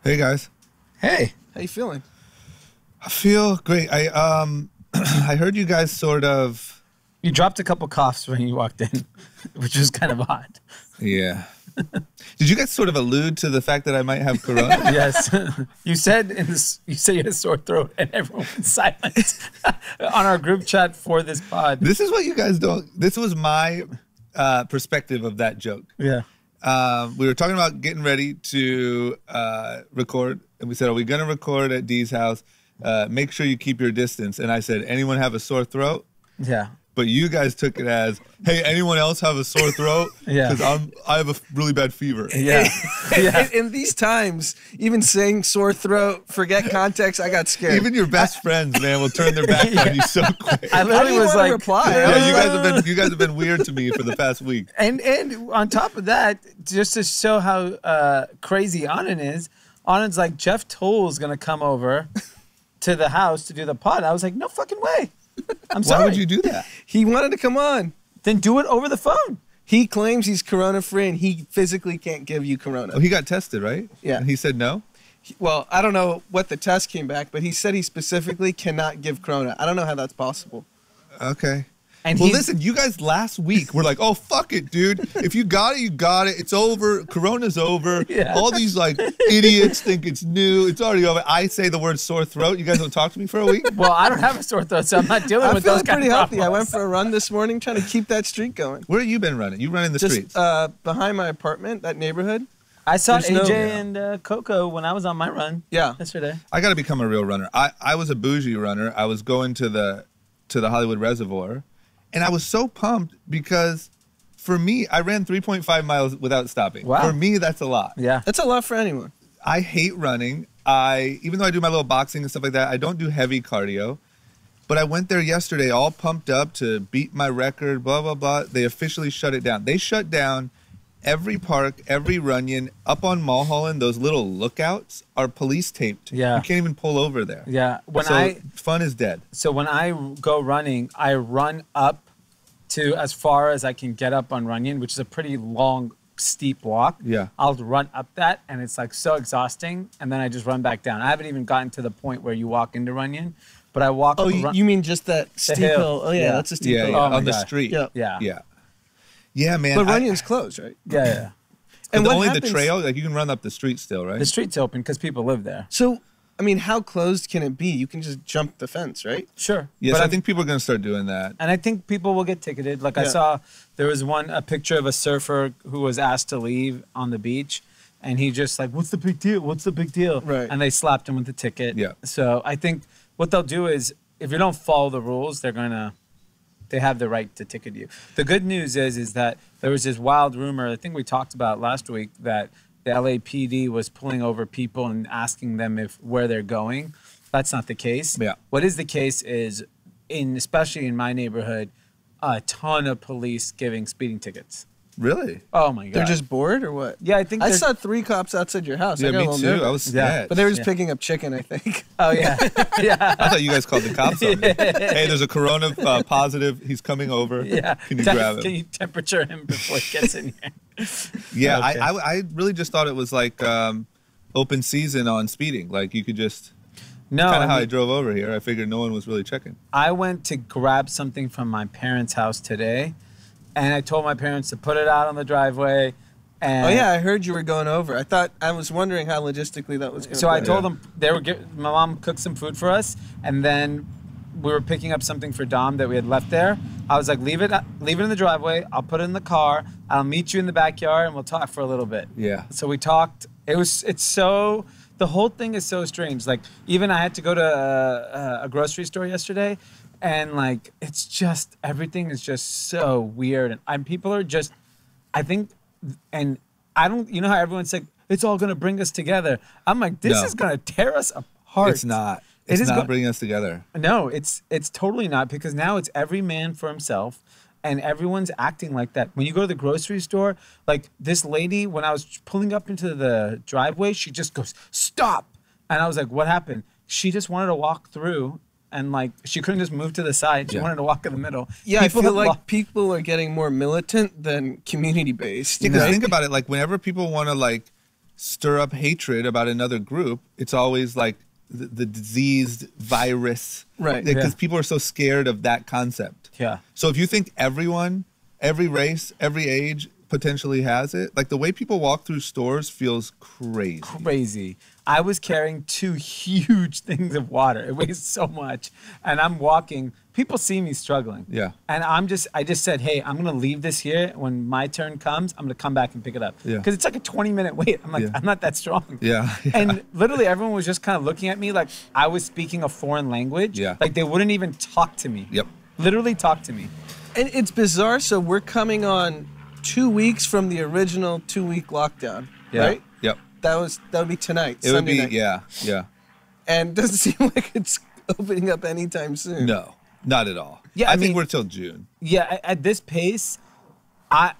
Hey guys. Hey, how you feeling? I feel great. I heard you guys sort of. You dropped a couple coughs when you walked in, which was kind of odd. Yeah. Did you guys sort of allude to the fact that I might have corona? Yes. You said you had a sore throat, and everyone went silent on our group chat for this pod. This is what you guys don't. This was my perspective of that joke. Yeah. We were talking about getting ready to record, and we said, "Are we going to record at Dee's house? Make sure you keep your distance." And I said, "Anyone have a sore throat?" Yeah. But you guys took it as, "Hey, anyone else have a sore throat?" Yeah. Because I have a really bad fever. Yeah. Yeah. In these times, even saying sore throat, forget context, I got scared. Even your best friends, man, will turn their back on you so quick. I literally was like, reply. Yeah, you guys have been weird to me for the past week. And on top of that, just to show how crazy Anand is, Anand's like, Jeff Toll's gonna come over to the house to do the pod. I was like, no fucking way. I'm sorry. Why would you do that? He wanted to come on. Then do it over the phone. He claims he's corona free and he physically can't give you corona. Well, he got tested, right? Yeah. And he said no? Well, I don't know what the test came back, but he said he specifically cannot give corona. I don't know how that's possible. Okay. And well, listen, you guys last week were like, "Oh, fuck it, dude. If you got it, you got it. It's over. Corona's over." Yeah. All these like idiots think it's new. It's already over. I say the word sore throat. You guys don't talk to me for a week? Well, I don't have a sore throat, so I'm not dealing I'm with those feeling kind pretty of healthy. I problems. went for a run this morning trying to keep that streak going. Where have you been running? You running the Just streets? behind my apartment, that neighborhood. I saw There's no- AJ and Coco when I was on my run Yeah. yesterday. I got to become a real runner. I was a bougie runner. I was going to the Hollywood Reservoir, and I was so pumped because for me, I ran 3.5 miles without stopping. Wow. For me, that's a lot. Yeah. That's a lot for anyone. I hate running. Even though I do my little boxing and stuff like that, I don't do heavy cardio. But I went there yesterday all pumped up to beat my record, blah, blah, blah. They officially shut it down. They shut down every park, every Runyon. Up on Mulholland, those little lookouts are police taped. Yeah. You can't even pull over there. Yeah. Fun is dead. So when I go running, I run up to as far as I can get up on Runyon, which is a pretty long, steep walk. Yeah. I'll run up that, and it's like so exhausting, and then I just run back down. I haven't even gotten to the point where you walk into Runyon, but I walk. Oh, you mean just that steep hill. hill? Oh, yeah, Yeah. that's a steep Yeah, hill. yeah. Oh my On the God. street. Yeah. Yeah. Yeah. Yeah, man. But Runyon's closed, right? Yeah. Yeah. And But what only happens, the trail, like you can run up the street still, right? The street's open because people live there. So, I mean, how closed can it be? You can just jump the fence, right? Sure. Yes, But I think people are going to start doing that. And I think people will get ticketed. Like I Yeah. saw, there was a picture of a surfer who was asked to leave on the beach, and he just like, "What's the big deal? What's the big deal?" Right. And they slapped him with the ticket. Yeah. So I think what they'll do is, if you don't follow the rules, they have the right to ticket you. The good news is that there was this wild rumor, I think we talked about last week, that the LAPD was pulling over people and asking them where they're going. That's not the case. Yeah. What is the case is, especially in my neighborhood, a ton of police giving speeding tickets. Really? Oh my God. They're just bored or what? Yeah, I think I there's- saw 3 cops outside your house. Yeah, I got a me little too. nervous. I was Yeah. scared. But they were just Yeah. picking up chicken, I think. Oh yeah. Yeah. I thought you guys called the cops on me. Hey, there's a corona positive. He's coming over. Yeah. Can you grab him? Can you temperature him before he gets in here? Yeah, Okay. I really just thought it was like open season on speeding. Like you could just No. kind I of how I mean, drove over here. I figured no one was really checking. I went to grab something from my parents' house today, and I told my parents to put it out on the driveway. And Oh, yeah, I heard you were going over. I was wondering how logistically that was going to So I told Yeah. them my mom cooked some food for us, and then we were picking up something for Dom that we had left there. I was like, leave it in the driveway. I'll put it in the car. I'll meet you in the backyard, and we'll talk for a little bit. Yeah. So we talked. The whole thing is so strange. Like, even I had to go to a grocery store yesterday, and like, it's just, everything is just so weird. And people are just, I think, and I don't, you know how everyone's like, it's all going to bring us together. I'm like, this No. is going to tear us apart. It's not. It It's is not go- bringing us together. No, it's totally not, because now it's every man for himself, and everyone's acting like that. When you go to the grocery store, like this lady, when I was pulling up into the driveway, she just goes, "Stop!" And I was like, "What happened?" She just wanted to walk through, and like she couldn't just move to the side. She Yeah. wanted to walk in the middle. Yeah, I feel have like lo- people are getting more militant than community-based. Because right? think about it, like whenever people want to like stir up hatred about another group, it's always like the diseased virus. Right. Because people are so scared of that concept. Yeah. So if you think everyone, every race, every age potentially has it, like the way people walk through stores feels crazy. Crazy. I was carrying 2 huge things of water. It weighs so much. And I'm walking. People see me struggling. Yeah. And I just said, hey, I'm going to leave this here. When my turn comes, I'm going to come back and pick it up. Yeah. Because it's like a 20-minute wait. I'm like, Yeah. I'm not that strong. Yeah. And literally everyone was just kind of looking at me like I was speaking a foreign language. Yeah. Like they wouldn't even talk to me. Yep. Literally talk to me. And it's bizarre. So we're coming on 2 weeks from the original 2-week lockdown, Yeah. right? Yep. That would be tonight. It would Sunday be, night. yeah. And it doesn't seem like it's opening up anytime soon. No, not at all. Yeah, I I think mean- we're till June. Yeah, at this pace, I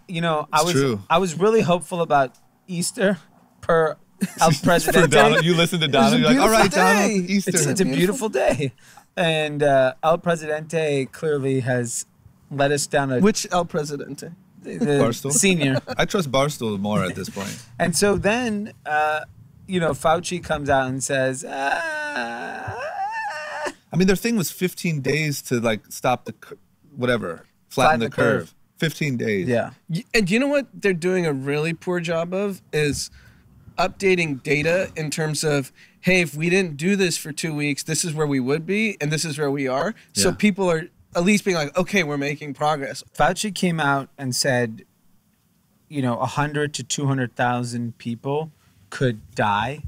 true. was really hopeful about Easter per El For Presidente. Donald, you listen to Donald, you're like, all right, beautiful day. Donald, Easter. It's a beautiful day, and El Presidente clearly has led us down a Which El Presidente? the Barstool? senior. I trust Barstool more at this point. And so then, Fauci comes out and says, I mean, their thing was 15 days to like stop the, flatten the curve. 15 days. yeah. And you know what they're doing a really poor job of is updating data in terms of, hey, if we didn't do this for 2 weeks, this is where we would be, and this is where we are. So Yeah. people are at least being like, okay, we're making progress. Fauci came out and said, 100 to 200,000 people could die.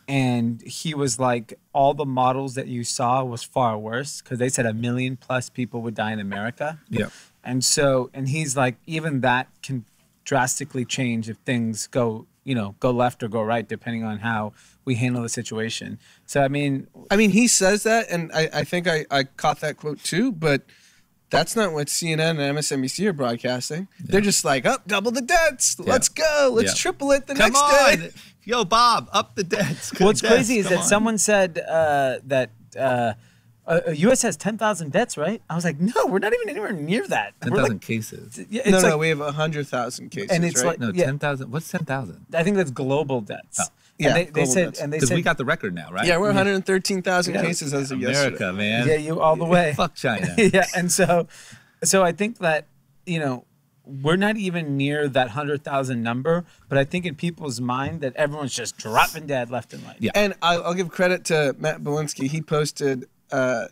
And he was like, all the models that you saw was far worse because they said 1 million plus people would die in America. Yeah. And he's like, even that can drastically change if things go left or go right, depending on how we handle the situation. So, I mean, he says that, and I think I caught that quote too, but that's not what CNN and MSNBC are broadcasting. Yeah. They're just like, double the deaths. Yeah. Let's go. Let's triple it the next day. Yo, Bob, up the debts. What's crazy is that someone said that U.S. has 10,000 deaths, right? I was like, no, we're not even anywhere near that. 10,000 cases. Yeah, no, we have 100,000 cases, and it's right? like, 10,000. What's 10,000? I think that's global deaths. Oh. Yeah, they said, because we got the record now, right? Yeah, we're 113,000 cases as of yesterday. America, man. Yeah, you all the way. Fuck China. Yeah, and so I think that, we're not even near that 100,000 number, but I think in people's mind that everyone's just dropping dead left and right. Yeah. And I'll give credit to Matt Belinsky. He posted, the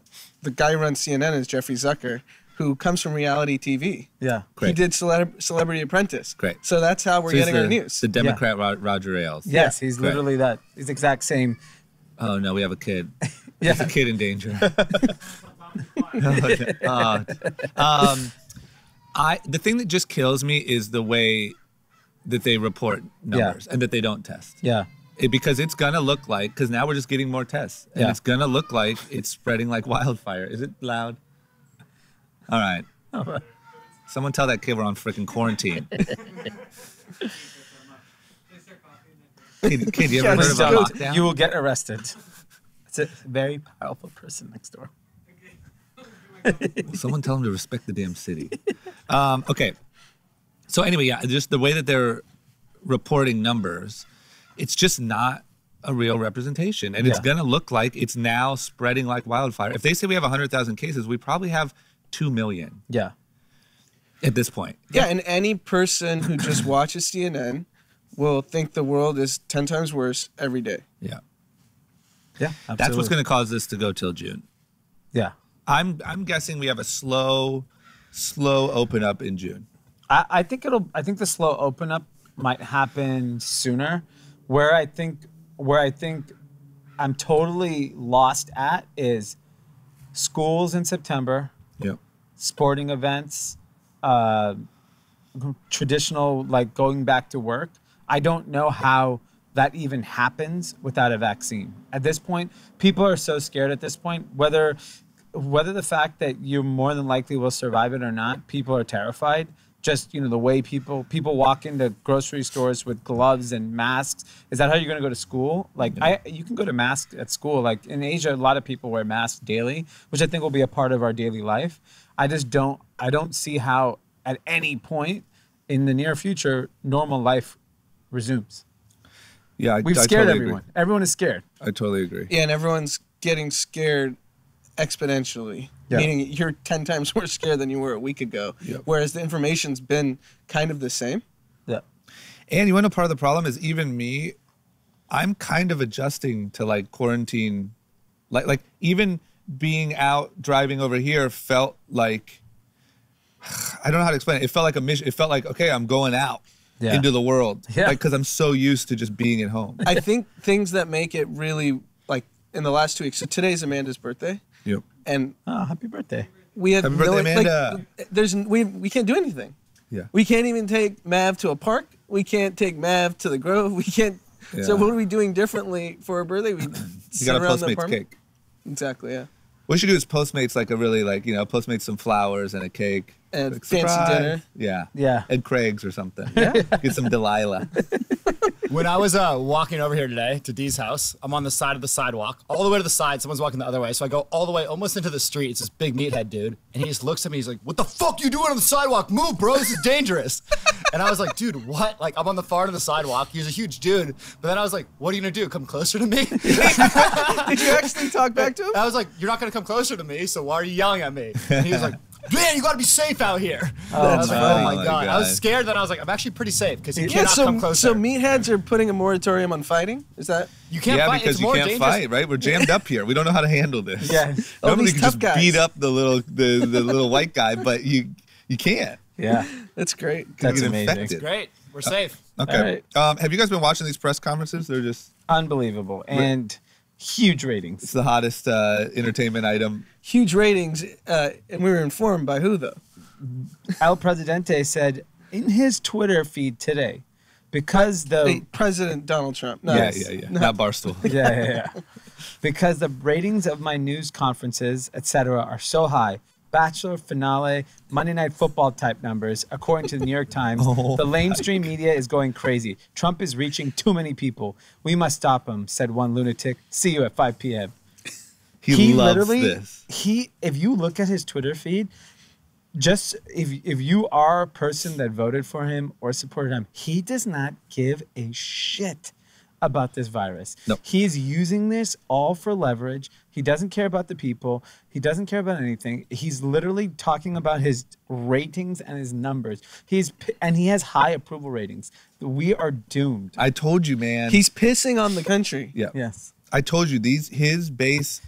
guy who runs CNN is Jeffrey Zucker, who comes from reality TV. Yeah. Great. He did Celebrity Apprentice. Great. So that's how we're getting our news. The Democrat Roger Ailes. Yes, he's literally that. He's the exact same. Oh, no, we have a kid. Yeah. There's a kid in danger. The thing that just kills me is the way that they report numbers and that they don't test. Yeah. Because it's going to look like, because now we're just getting more tests. And it's going to look like it's spreading like wildfire. Is it loud? All right. Someone tell that kid we're on freaking quarantine. Kid, you ever heard of a lockdown? You will get arrested. It's a very powerful person next door. Someone tell him to respect the damn city. Okay. So anyway, yeah, just the way that they're reporting numbers, it's just not a real representation. And it's going to look like it's now spreading like wildfire. If they say we have 100,000 cases, we probably have 2 million. Yeah. At this point. Yeah, and any person who just watches CNN will think the world is 10 times worse every day. Yeah. Yeah. That's what's going to cause this to go till June. Yeah. I'm guessing we have a slow open up in June. I think the slow open up might happen sooner. Where I think I'm totally lost at is schools in September. Yep. Sporting events, traditional like going back to work. I don't know how that even happens without a vaccine. At this point, people are so scared at this point, whether the fact that you more than likely will survive it or not, people are terrified. Just, the way people walk into grocery stores with gloves and masks. Is that how you're going to go to school? Like, you can go to mask at school. Like in Asia, a lot of people wear masks daily, which I think will be a part of our daily life. I don't see how at any point in the near future, normal life resumes. Yeah, We've I scared totally everyone. Agree. Everyone is scared. I totally agree. Yeah, and everyone's getting scared exponentially. Yeah. Meaning you're 10 times more scared than you were a week ago. Yep. Whereas the information's been kind of the same. Yeah. And you want to know part of the problem is even me, I'm kind of adjusting to like quarantine. Like even being out driving over here felt like, I don't know how to explain it. It felt like a mission. It felt like, okay, I'm going out into the world. Yeah. Like, because I'm so used to just being at home. I think things that make it really, like, in the last 2 weeks. So today's Amanda's birthday. Yep. And Oh, happy birthday. we had Happy birthday, Amanda. We can't do anything. Yeah. We can't even take Mav to a park. We can't take Mav to the Grove. We can't. Yeah. So what are we doing differently for her birthday? We You sit got a around the Postmates apartment. cake. Exactly. Yeah. What we should do is Postmates like a really like, Postmates some flowers and a cake. And Like, fancy surprise. dinner. Yeah. Yeah. And Craig's or something. Yeah. Get some Delilah. When I was walking over here today to Dee's house, I'm on the side of the sidewalk, all the way to the side. Someone's walking the other way. So I go all the way almost into the street. It's this big meathead dude. And he just looks at me. He's like, what the fuck you doing on the sidewalk? Move, bro. This is dangerous. And I was like, dude, what? Like, I'm on the far end of the sidewalk. He's a huge dude. But then I was like, what are you going to do? Come closer to me? Did you actually talk back to him? I was like, you're not going to come closer to me. So why are you yelling at me? And he was like, man, you got to be safe out here. I was like, funny. oh my Oh my God. I was God. scared. Then I was like, I'm actually pretty safe because he Yeah. cannot come So closer. meatheads are putting a moratorium on fighting. Is that? You can't Yeah, fight. because It's you more can't dangerous. fight, right? We're jammed up here. We don't know how to handle this. Yeah. Oh, Normally these you can tough just guys. beat up the little white guy, but you can't. Yeah. That's great. That's get amazing. infected. Great. We're safe. Okay. Have you guys been watching these press conferences? They're just Unbelievable. And huge ratings. it's the hottest entertainment item. Huge ratings, and we were informed by who though? El Presidente said in his Twitter feed today, because the Wait, President Donald Trump. No, Yeah. Not Barstool. yeah. Because the ratings of my news conferences, etc., are so high. Bachelor, finale, Monday Night Football type numbers, according to the New York Times. The lamestream media is going crazy. Trump is reaching too many people. We must stop him, said one lunatic. See you at 5 p.m. He loves literally, this. if you look at his Twitter feed, just if you are a person that voted for him or supported him, he does not give a shit about this virus. No. He's using this all for leverage. He doesn't care about the people. He doesn't care about anything. He's literally talking about his ratings and his numbers. And he has high approval ratings. We are doomed. I told you, man. He's pissing on the country. yeah. Yes. I told you his base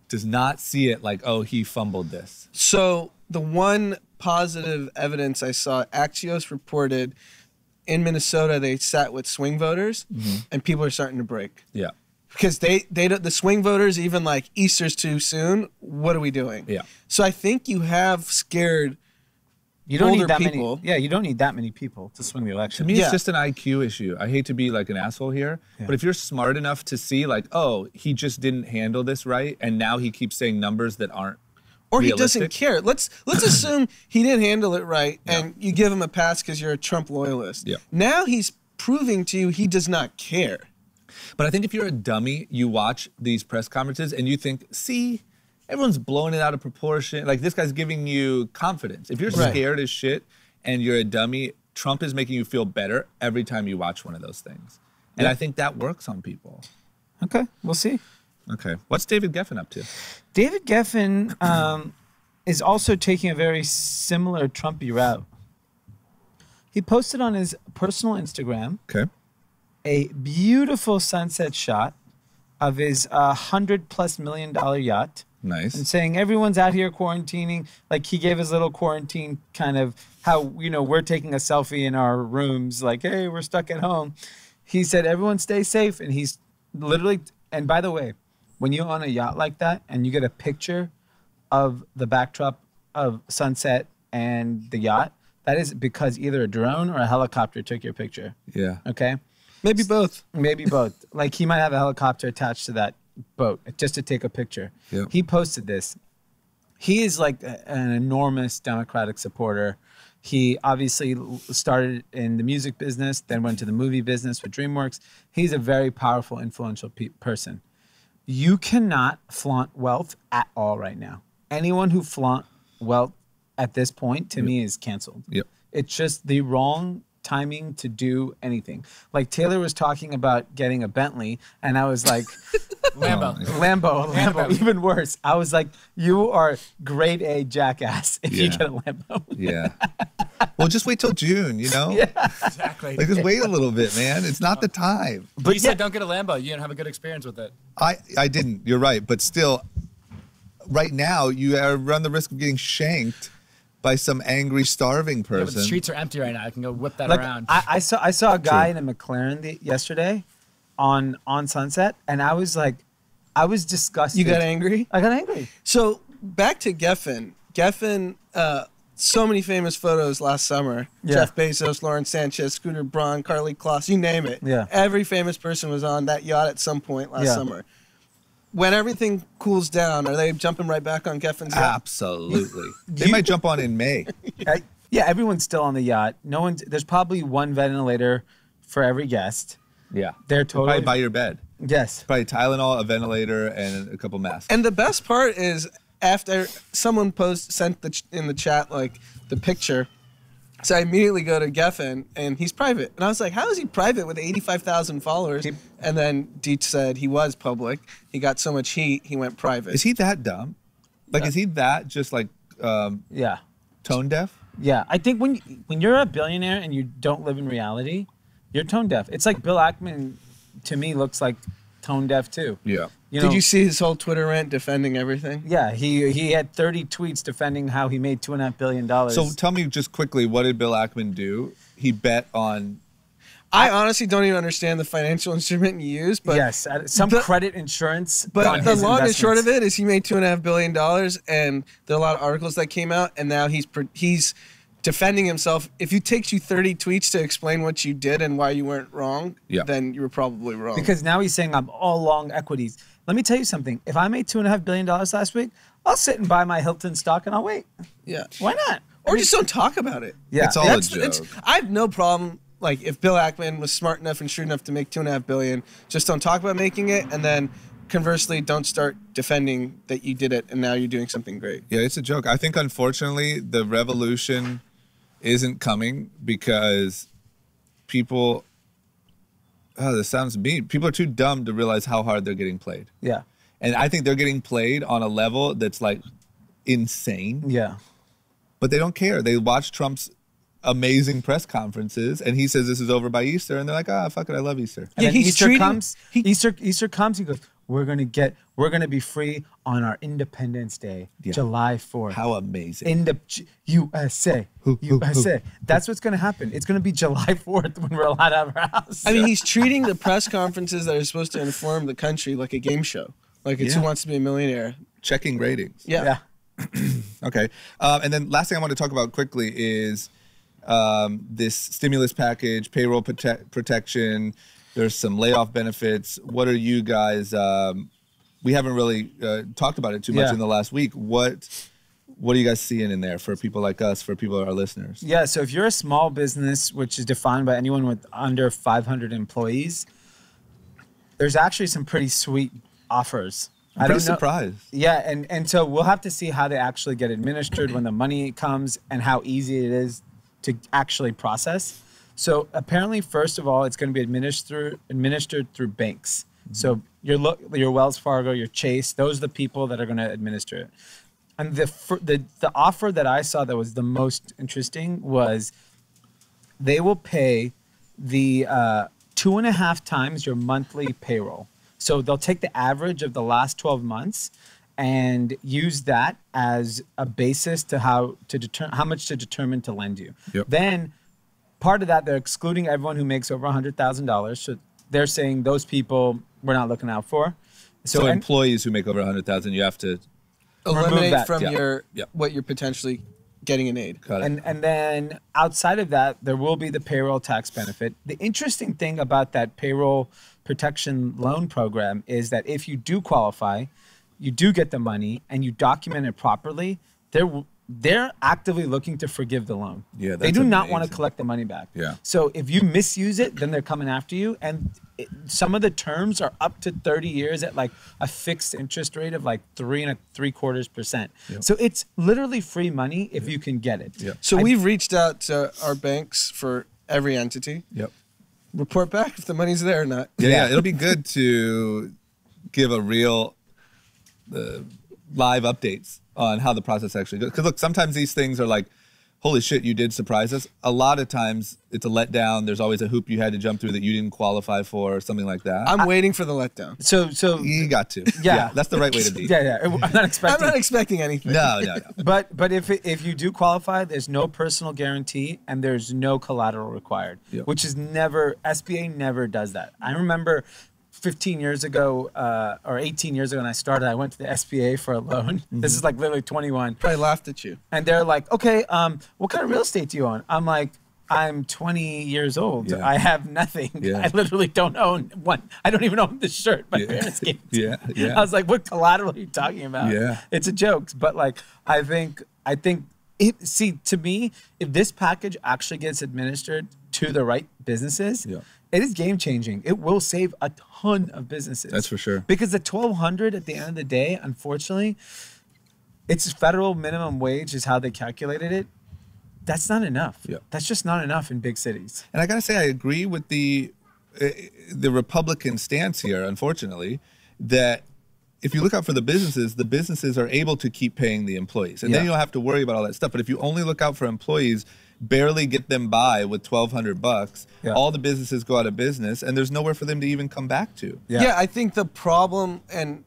does not see it like, oh, he fumbled this. So the one positive evidence I saw, Axios reported in Minnesota they sat with swing voters, and people are starting to break Yeah. because they don't, the swing voters even like Easter's too soon. What are we doing? Yeah. So I think you have scared. You don't Older need that people. many. Yeah, you don't need that many people to swing the To election. me, Yeah. it's just an IQ issue. I hate to be like an asshole here, but if you're smart enough to see like, oh, he just didn't handle this right, and now he keeps saying numbers that aren't Or he realistic. doesn't care. Let's assume he didn't handle it right, and you give him a pass because you're a Trump loyalist. Yeah. Now he's proving to you he does not care. But I think if you're a dummy, you watch these press conferences and you think, see, everyone's blowing it out of proportion. Like this guy's giving you confidence. If you're Right. scared as shit and you're a dummy, Trump is making you feel better every time you watch one of those things. And I think that works on people. Okay, we'll see. Okay. What's David Geffen up to? David Geffen is also taking a very similar Trumpy route. He posted on his personal Instagram Okay. a beautiful sunset shot of his $100+ million yacht Nice. and saying everyone's out here quarantining. Like he gave his little quarantine kind of how, we're taking a selfie in our rooms like, hey, we're stuck at home. He said, everyone stay safe. And he's literally, and by the way, when you own a yacht like that and you get a picture of the backdrop of sunset and the yacht, that is because either a drone or a helicopter took your picture. Yeah. Okay? Maybe both. Maybe both. Like he might have a helicopter attached to that boat just to take a picture. Yep. He posted this. He is like an enormous Democratic supporter. He obviously started in the music business, then went to the movie business with DreamWorks. He's a very powerful, influential person. You cannot flaunt wealth at all right now. Anyone who flaunt wealth at this point, to me, is canceled. Yep. It's just the wrong timing to do anything. Like Taylor was talking about getting a Bentley, and I was like, Lambo, even worse. I was like, you are grade A jackass if you get a Lambo. Yeah. Well, just wait till June, you know? Yeah. Exactly. Like, just wait a little bit, man. It's not the time. But you said don't get a Lambo. You didn't have a good experience with it. I didn't. You're right. But still, right now, you run the risk of getting shanked by some angry, starving Yeah, person. but the streets are empty right now. I can go whip that Like around. I saw a guy in a McLaren yesterday on Sunset, and I was disgusted. You got angry? I got angry. So back to Geffen. Geffen, so many famous photos last summer. Yeah. Jeff Bezos, Lauren Sanchez, Scooter Braun, Carly Kloss, you name it. Yeah. Every famous person was on that yacht at some point last Yeah. summer. When everything cools down, are they jumping right back on Geffen's yacht? Absolutely. They might jump on in May. Yeah, everyone's still on the yacht. There's probably one ventilator for every guest. Yeah. They're Probably totally by your bed. yes. Probably Tylenol, a ventilator, and a couple masks. And the best part is after someone sent in the chat like the picture, so I immediately go to Geffen and he's private, and I was like, "How is he private with 85,000 followers?" And then Deech said he was public. He got so much heat, he went private. Is he that dumb? Like, is he that just like Yeah. tone deaf? Yeah. I think when you're a billionaire and you don't live in reality, you're tone deaf. It's like Bill Ackman, to me, looks like tone deaf too. Yeah. Did you see his whole Twitter rant defending everything? Yeah, he had 30 tweets defending how he made $2.5 billion. So tell me just quickly, what did Bill Ackman do? He bet on. I honestly don't even understand the financial instrument you use, but yes, some credit insurance. But on the his long and short of investments. it is he made $2.5 billion, and there are a lot of articles that came out, and now he's defending himself. If it takes you 30 tweets to explain what you did and why you weren't wrong, then you were probably wrong. Because now he's saying I'm all long equities. Let me tell you something. If I made $2.5 billion last week, I'll sit and buy my Hilton stock and I'll wait. Yeah. Why not? Or just don't talk about it. Yeah. It's all a joke. I have no problem. Like if Bill Ackman was smart enough and shrewd enough to make $2.5 billion, just don't talk about making it, and then conversely, don't start defending that you did it and now you're doing something great. Yeah, it's a joke. I think unfortunately the revolution isn't coming because people. Oh, this sounds mean. People are too dumb to realize how hard they're getting played. Yeah. And I think they're getting played on a level that's like insane. Yeah. But they don't care. They watch Trump's amazing press conferences, and he says this is over by Easter, and they're like, fuck it, I love Easter. And then he's Easter treating- comes. Easter comes. He goes, we're gonna be free on our Independence Day, July 4th. How amazing! USA. USA. That's what's gonna happen. It's gonna be July 4th when we're allowed out of our house. I mean, he's treating the press conferences that are supposed to inform the country like a game show. Like it's Who Wants to Be a Millionaire. Checking ratings. Yeah. Okay. And then last thing I want to talk about quickly is this stimulus package, payroll protection. There's some layoff benefits. What are you guys? We haven't really talked about it too much in the last week. What are you guys seeing in there for people like us, for people, our listeners? Yeah. So if you're a small business, which is defined by anyone with under 500 employees, there's actually some pretty sweet offers. I'm pretty surprised. Yeah, and so we'll have to see how they actually get administered when the money comes and how easy it is to actually process. So apparently, first of all, it's going to be administered through banks. So your Wells Fargo, your Chase, those are the people that are going to administer it. And the offer that I saw that was the most interesting was they will pay the 2.5 times your monthly payroll. So they'll take the average of the last 12 months and use that as a basis to how much to determine to lend you. Yep. Then part of that, they're excluding everyone who makes over $100,000. So they're saying those people we're not looking out for. So employees who make over $100,000, you have to eliminate that. from what you're potentially getting in aid. cut it. And then outside of that, there will be the payroll tax benefit. The interesting thing about that payroll protection loan program is that if you do qualify, you do get the money and you document it properly, they're actively looking to forgive the loan. Yeah, they that's do not want to amazing. collect the money back. Yeah. So if you misuse it, then they're coming after you. And some of the terms are up to 30 years at like a fixed interest rate of like 3.75%. Yep. So it's literally free money if you can get it. Yep. So we've reached out to our banks for every entity. Yep. Report back if the money's there or not. Yeah, it'll be good to give a real live updates on how the process actually goes. Because look, sometimes these things are like, holy shit, you did surprise us. A lot of times it's a letdown. There's always a hoop you had to jump through that you didn't qualify for, or something like that. I'm waiting for the letdown. So You got to. Yeah. That's the right way to be. yeah. I'm not expecting. I'm not expecting anything. No. But if you do qualify, there's no personal guarantee and there's no collateral required, Yep. which is never, SBA never does that. I remember 15 years ago or 18 years ago when I started, I went to the SBA for a loan. This is like literally 21. Probably laughed at you. And they're like, okay, what kind of real estate do you own? I'm like, I'm 20 years old. Yeah. I have nothing. Yeah. I literally don't own one. I don't even own this shirt. My parents gave it to me. Yeah. I was like, what collateral are you talking about? Yeah. It's a joke. But like, I think to me, if this package actually gets administered to the right businesses, it is game changing. It will save a ton of businesses. That's for sure. Because the $1,200 at the end of the day, unfortunately, it's federal minimum wage is how they calculated it. That's not enough. Yeah. That's just not enough in big cities. And I gotta say, I agree with the Republican stance here. Unfortunately, that if you look out for the businesses are able to keep paying the employees, and then you don't have to worry about all that stuff. But if you only look out for employees, barely get them by with $1,200, all the businesses go out of business, and there's nowhere for them to even come back to. Yeah, I think the problem, and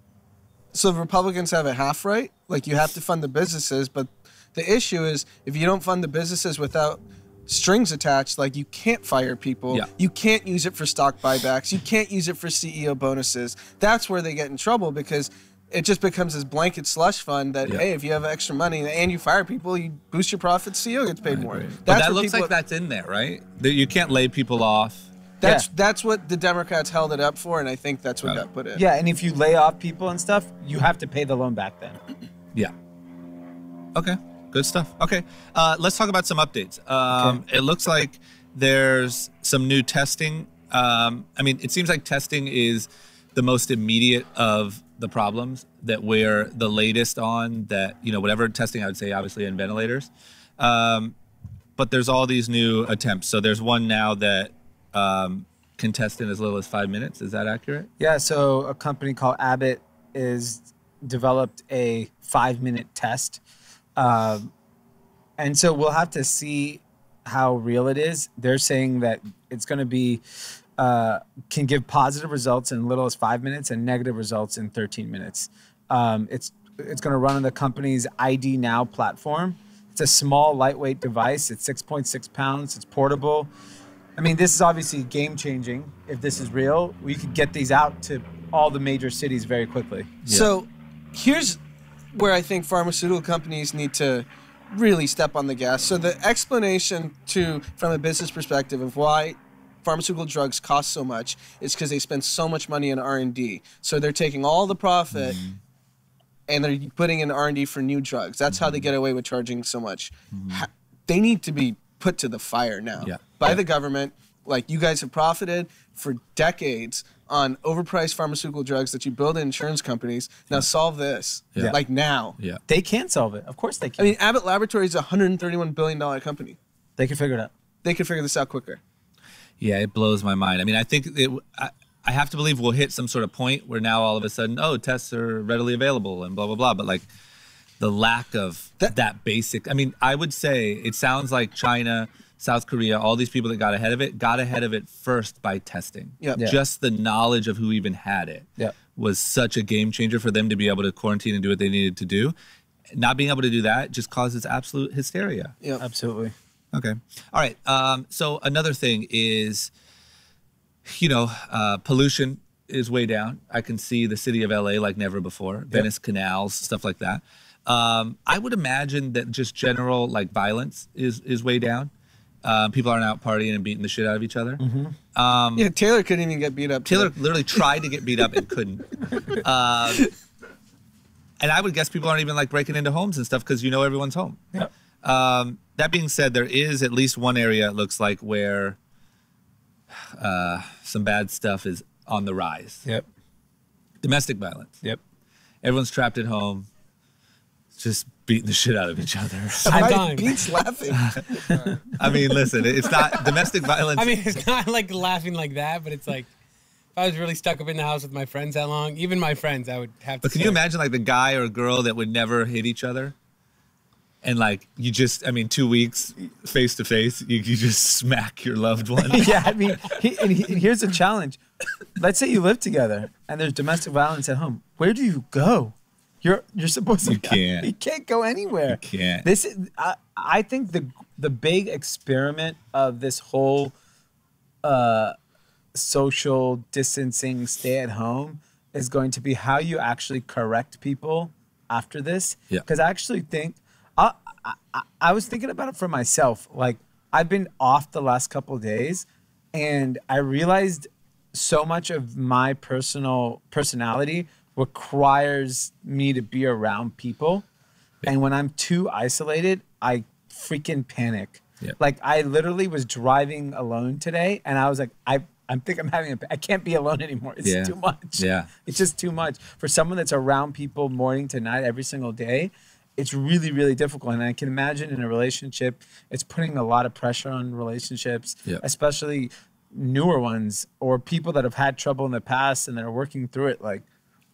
so the Republicans have it half right. Like, you have to fund the businesses, but the issue is if you don't fund the businesses without strings attached, like you can't fire people, you can't use it for stock buybacks, you can't use it for CEO bonuses. That's where they get in trouble, because it just becomes this blanket slush fund that, hey, if you have extra money and you fire people, you boost your profits, CEO gets paid more. But that looks like that's in there, right? That you can't lay people off. That's what the Democrats held it up for, and I think that's what got put in. Yeah, and if you lay off people and stuff, you have to pay the loan back then. Yeah. Okay. Good stuff. Okay. Let's talk about some updates. It looks like there's some new testing. I mean, it seems like testing is the most immediate of the problems that we're the latest on, that, whatever testing, I would say, obviously in ventilators. But there's all these new attempts. So there's one now that can test in as little as 5 minutes. Is that accurate? Yeah. So a company called Abbott is developed a 5-minute test. And so we'll have to see how real it is. They're saying that it's going to be, can give positive results in little as 5 minutes and negative results in 13 minutes. It's going to run on the company's ID Now platform. It's a small, lightweight device. It's 6.6 pounds. It's portable. I mean, this is obviously game changing. If this is real, we could get these out to all the major cities very quickly. Yeah. So here's where I think pharmaceutical companies need to really step on the gas. So the explanation from a business perspective of why pharmaceutical drugs cost so much is because they spend so much money in R&D. So they're taking all the profit and they're putting in R&D for new drugs. That's how they get away with charging so much. They need to be put to the fire now by the government. Like, you guys have profited for decades on overpriced pharmaceutical drugs that you build in insurance companies. Now solve this. Like, now. They can solve it. Of course they can. I mean, Abbott Laboratories is a $131 billion company. They can figure it out. They can figure this out quicker. Yeah, it blows my mind. I mean, I think I have to believe we'll hit some sort of point where now all of a sudden, tests are readily available and blah, blah, blah. But like, the lack of that basic, I mean, I would say it sounds like China, South Korea, all these people that got ahead of it first by testing. Just the knowledge of who even had it was such a game changer for them to be able to quarantine and do what they needed to do. Not being able to do that just causes absolute hysteria. Yeah, absolutely. Okay. All right. So another thing is, pollution is way down. I can see the city of LA like never before. Venice canals, stuff like that. I would imagine that just general like violence is way down. People aren't out partying and beating the shit out of each other. Taylor couldn't even get beat up. Taylor literally tried to get beat up and couldn't. And I would guess people aren't even like breaking into homes and stuff because everyone's home. That being said, there is at least one area, it looks like, where some bad stuff is on the rise. Domestic violence. Everyone's trapped at home. just beating the shit out of each other. I'm gone. Beats laughing. I mean, listen, it's not domestic violence. I mean, it's not like laughing like that, but it's like if I was really stuck up in the house with my friends that long, even my friends, I would have to. But can you imagine like the guy or girl that would never hit each other? And like you just, I mean, 2 weeks face to face, you just smack your loved one. Yeah, I mean, here's a challenge. Let's say you live together and there's domestic violence at home. Where do you go? You're supposed to. You can't. You can't go anywhere. You can't. This is, I think the big experiment of this whole social distancing, stay at home, is going to be how you actually correct people after this. Yeah. Because I actually think. I was thinking about it for myself. Like, I've been off the last couple of days, and I realized so much of my personality requires me to be around people. And when I'm too isolated, I freaking panic. Yeah. Like, I literally was driving alone today, and I was like, I think I'm having I can't be alone anymore. It's too much. Yeah. It's just too much. For someone that's around people morning to night every single day, it's really, really difficult. And I can imagine in a relationship, it's putting a lot of pressure on relationships, especially newer ones or people that have had trouble in the past and that are working through it. Like,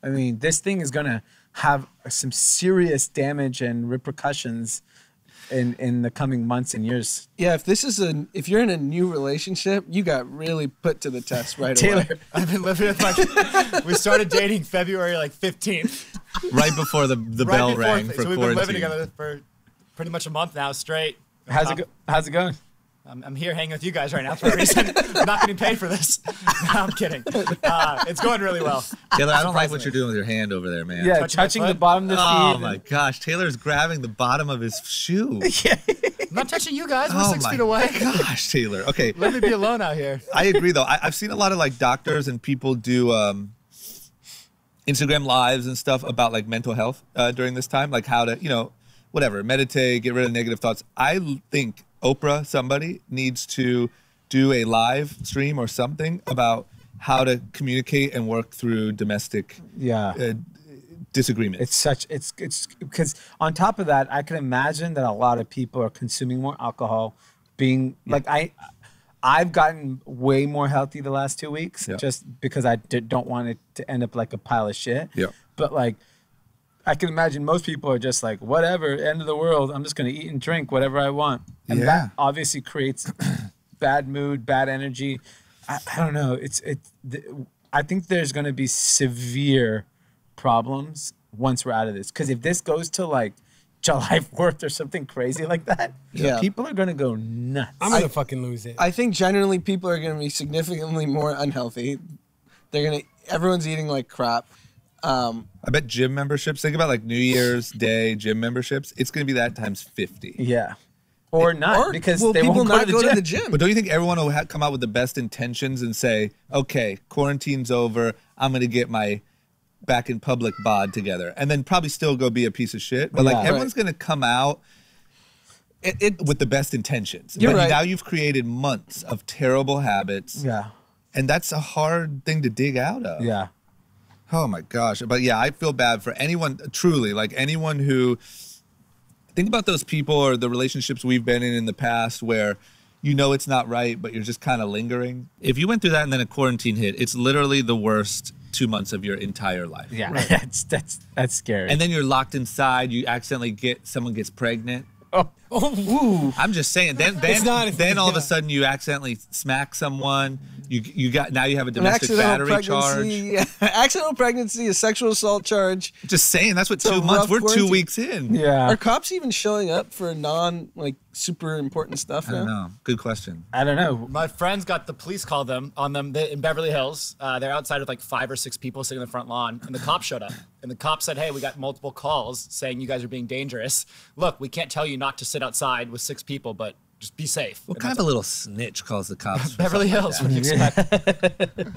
I mean, this thing is going to have some serious damage and repercussions in the coming months and years. Yeah, if you're in a new relationship, you got really put to the test right Taylor, away. I've been living with my. We started dating February 15th. Right before the bell rang for so we've quarantine. been living together for pretty much a month now straight. how's it going? I'm here hanging with you guys right now for a reason. I'm not getting paid for this. No, I'm kidding. It's going really well. Taylor, I don't like what you're doing with your hand over there, man. Yeah, Touching my touching the foot? bottom of the feet. Oh my gosh, Taylor's grabbing the bottom of his shoe. I'm not touching you guys. We're 6 feet away. Gosh, Taylor. Okay. Let me be alone out here. I agree, though. I've seen a lot of like doctors and people do Instagram lives and stuff about like mental health during this time, like how to, whatever, meditate, get rid of negative thoughts. I think Oprah, somebody needs to do a live stream or something about how to communicate and work through domestic disagreements. It's because on top of that, I can imagine that a lot of people are consuming more alcohol, being like I've gotten way more healthy the last 2 weeks just because I don't want it to end up like a pile of shit. Yeah. But like, I can imagine most people are just like, whatever, end of the world. I'm just going to eat and drink whatever I want. And that obviously creates bad mood, bad energy. I don't know. I think there's going to be severe problems once we're out of this. Because if this goes to like July 4th or something crazy like that, people are going to go nuts. I'm going to fucking lose it. I think generally people are going to be significantly more unhealthy. Everyone's eating like crap. I bet gym memberships, think about like New Year's Day gym memberships, it's going to be that times 50. Yeah. Or not, because they people won't not go to the gym. But don't you think everyone will come out with the best intentions and say, okay, quarantine's over, I'm going to get my back in public bod together, and then probably still go be a piece of shit. But like everyone's going to come out with the best intentions. You're right. Now you've created months of terrible habits. Yeah. And that's a hard thing to dig out of. Yeah. Oh my gosh. But yeah, I feel bad for anyone, truly, like anyone who, think about those people or the relationships we've been in the past where it's not right, but you're just kind of lingering. If you went through that and then a quarantine hit, it's literally the worst 2 months of your entire life. Yeah. Right. That's scary. And then you're locked inside, you accidentally someone gets pregnant. Ooh. I'm just saying. Then all of a sudden you accidentally smack someone. You have a domestic battery charge. Accidental pregnancy, a sexual assault charge. Just saying, that's what 2 months. We're 2 weeks in. Yeah. Are cops even showing up for super important stuff I now? don't know. Good question. I don't know. My friends got the police call on them in Beverly Hills. They're outside with like 5 or 6 people sitting in the front lawn, and the cops showed up. And the cops said, "Hey, we got multiple calls saying you guys are being dangerous. Look, we can't tell you not to sit outside with 6 people, but just be safe." What kind of a little snitch calls the cops? Beverly Hills. What do you expect?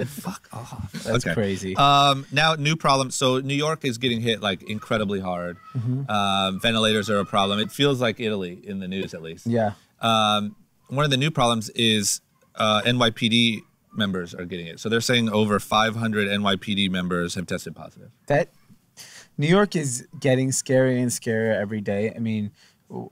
Fuck off. That's crazy. Now, new problem. So New York is getting hit like incredibly hard. Ventilators are a problem. It feels like Italy in the news, at least. Yeah. One of the new problems is NYPD members are getting it. So they're saying over 500 NYPD members have tested positive. New York is getting scarier and scarier every day. I mean,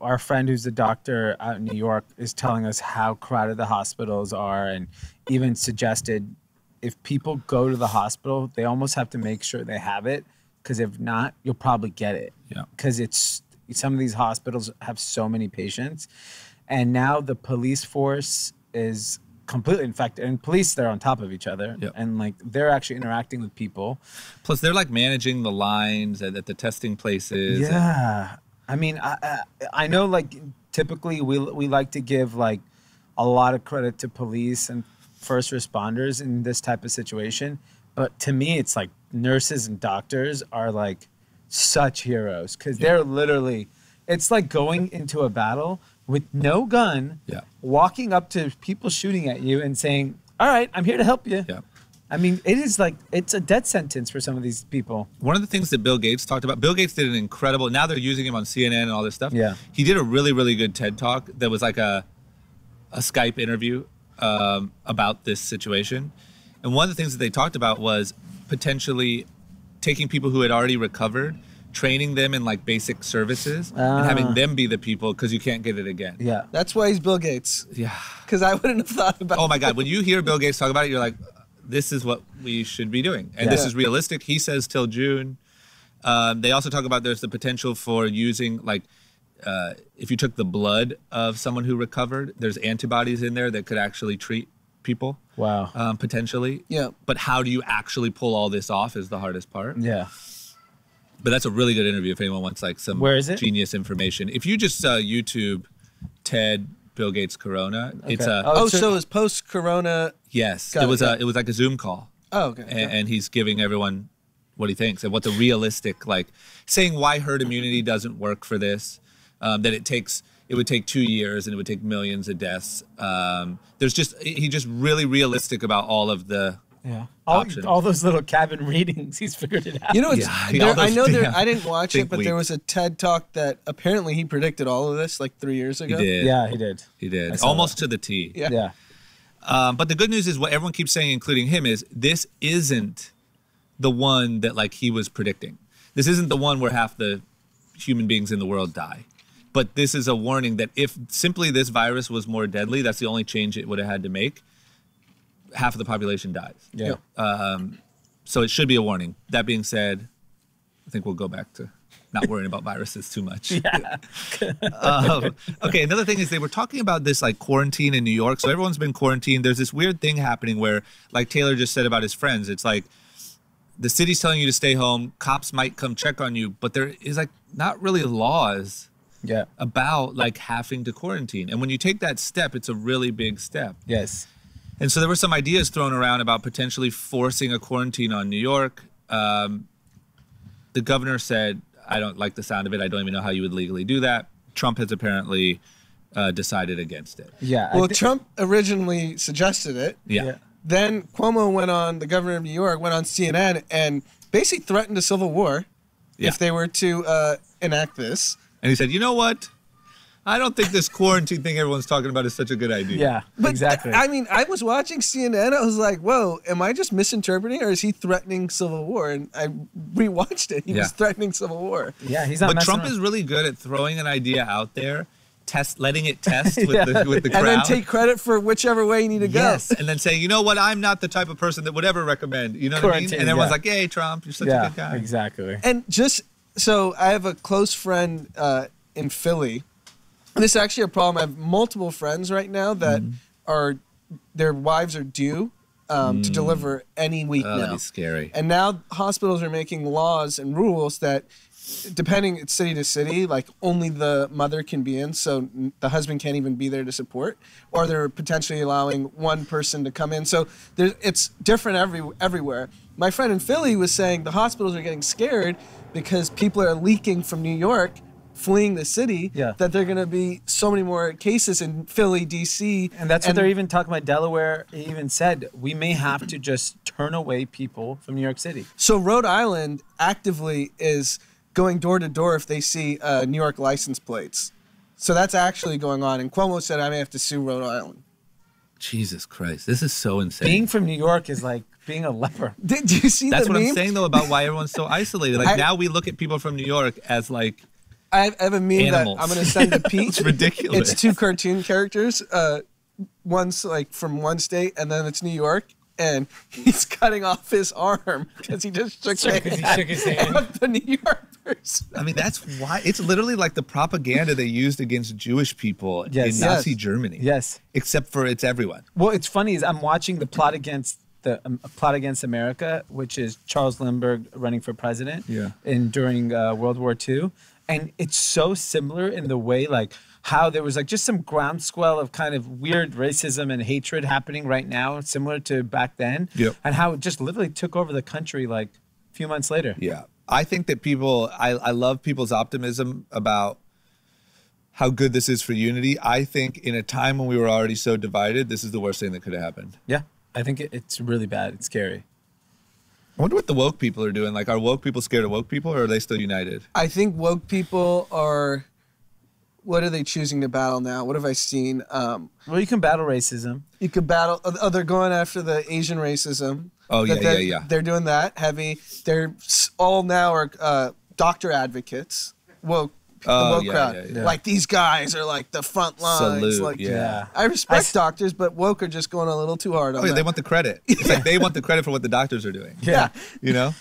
our friend who's a doctor out in New York is telling us how crowded the hospitals are, and even suggested if people go to the hospital, they almost have to make sure they have it, because if not, you'll probably get it. Yeah. Because some of these hospitals have so many patients, and now the police force is completely infected. And police, they're on top of each other, and like they're actually interacting with people. Plus, they're like managing the lines at the testing places. Yeah. I mean, I know, like, typically we like to give like a lot of credit to police and first responders in this type of situation, but to me, it's like nurses and doctors are like such heroes, because they're literally, it's like going into a battle with no gun, walking up to people shooting at you and saying, "All right, I'm here to help you." Yeah. I mean, it is like, it's a death sentence for some of these people. One of the things that Bill Gates talked about, Bill Gates did an incredible, now they're using him on CNN and all this stuff. Yeah. He did a really, really good TED Talk that was like a Skype interview about this situation. And one of the things that they talked about was potentially taking people who had already recovered, training them in like basic services, and having them be the people, because you can't get it again. Yeah. That's why he's Bill Gates. Yeah. Because I wouldn't have thought about Oh my God. When you hear Bill Gates talk about it, you're like, this is what we should be doing. And this is realistic. He says till June. They also talk about there's the potential for using, like, if you took the blood of someone who recovered, there's antibodies in there that could actually treat people. Wow. Potentially. Yeah. But how do you actually pull all this off is the hardest part. Yeah. But that's a really good interview if anyone wants like some Where is it? genius information. If you just YouTube TED Bill Gates Corona, it's a so it was post-corona. yes. Got It was it. it was like a Zoom call. Oh, okay. And he's giving everyone what he thinks and what the realistic, like saying why herd immunity doesn't work for this, that it would take 2 years and it would take millions of deaths. He's just really realistic about all of the options. All those little cabin readings, he's figured it out. You know, I didn't watch Think it, but week. there was a TED Talk that apparently he predicted all of this like 3 years ago. He did. Yeah, he did. He did. saw Almost to the T. Yeah. Yeah. But the good news is what everyone keeps saying, including him, is this isn't the one that like he was predicting. This isn't the one where half the human beings in the world die. But this is a warning that if simply this virus was more deadly, that's the only change it would have had to make. Half of the population dies. Yeah. So it should be a warning. That being said, I think we'll go back to not worrying about viruses too much. Yeah. Okay, another thing is they were talking about this like quarantine in New York. So everyone's been quarantined. There's this weird thing happening where, like Taylor just said about his friends, it's like the city's telling you to stay home. Cops might come check on you, but there is like not really laws about like having to quarantine. And when you take that step, it's a really big step. Yes. And so there were some ideas thrown around about potentially forcing a quarantine on New York. The governor said, I don't like the sound of it. I don't even know how you would legally do that. Trump has apparently decided against it. Yeah. Well, Trump originally suggested it. Yeah. Then Cuomo the governor of New York, went on CNN and basically threatened a civil war if they were to enact this. And he said, you know what? I don't think this quarantine thing everyone's talking about is such a good idea. Yeah, But exactly. I mean, I was watching CNN. I was like, whoa, am I just misinterpreting, or is he threatening civil war? And I rewatched it. He was threatening civil war. Yeah, he's not But messing Trump around. is really good at throwing an idea out there, letting it test with the crowd. And then take credit for whichever way you need to go. Yes, and then say, you know what, I'm not the type of person that would ever recommend. You know what I mean? Quarantine, And everyone's yeah. like, hey, Trump, you're such a good guy. Exactly. And just so I have a close friend in Philly. This is actually a problem. I have multiple friends right now that their wives are due to deliver any week now. That'd be scary. And now hospitals are making laws and rules that, depending it's city to city, like only the mother can be in, so the husband can't even be there to support, or they're potentially allowing one person to come in. So it's different everywhere. My friend in Philly was saying the hospitals are getting scared because people are leaking from New York, fleeing the city, that there are going to be so many more cases in Philly, D.C. And that's what they're even talking about. Delaware even said we may have to just turn away people from New York City. So Rhode Island actively is going door to door if they see New York license plates. So that's actually going on. And Cuomo said I may have to sue Rhode Island. Jesus Christ, this is so insane. Being from New York is like being a leper. Did you see That's the what meme? I'm saying though about why everyone's so isolated. Like now we look at people from New York as like I have a meme animals. that I'm going to send to Pete. It's ridiculous. It's two cartoon characters. One's like from one state, and then it's New York. And he's cutting off his arm because he just shook his hand. of the New Yorkers. I mean, that's why it's literally like the propaganda they used against Jewish people in Nazi Germany. Yes. Except for it's everyone. Well, it's funny is I'm watching the plot against America, which is Charles Lindbergh running for president. Yeah. During World War II, and it's so similar in the way like how there was like just some groundswell of kind of weird racism and hatred happening right now, similar to back then. Yep. And how it just literally took over the country like a few months later. Yeah. I think that I love people's optimism about how good this is for unity. I think in a time when we were already so divided, this is the worst thing that could have happened. Yeah. I think it's really bad. It's scary. I wonder what the woke people are doing. Like, are woke people scared of woke people or are they still united? I think woke people are. What are they choosing to battle now? What have I seen? Well, you can battle racism. You could battle. Oh, they're going after the Asian racism. Oh, yeah. They're doing that heavy. They're all now are doctor advocates. Woke. The woke crowd. Yeah. Like these guys are like the front lines. Salute, like, yeah. I respect doctors, but woke are just going a little too hard on Oh, yeah, that. they want the credit. It's like they want the credit for what the doctors are doing. Yeah. You know?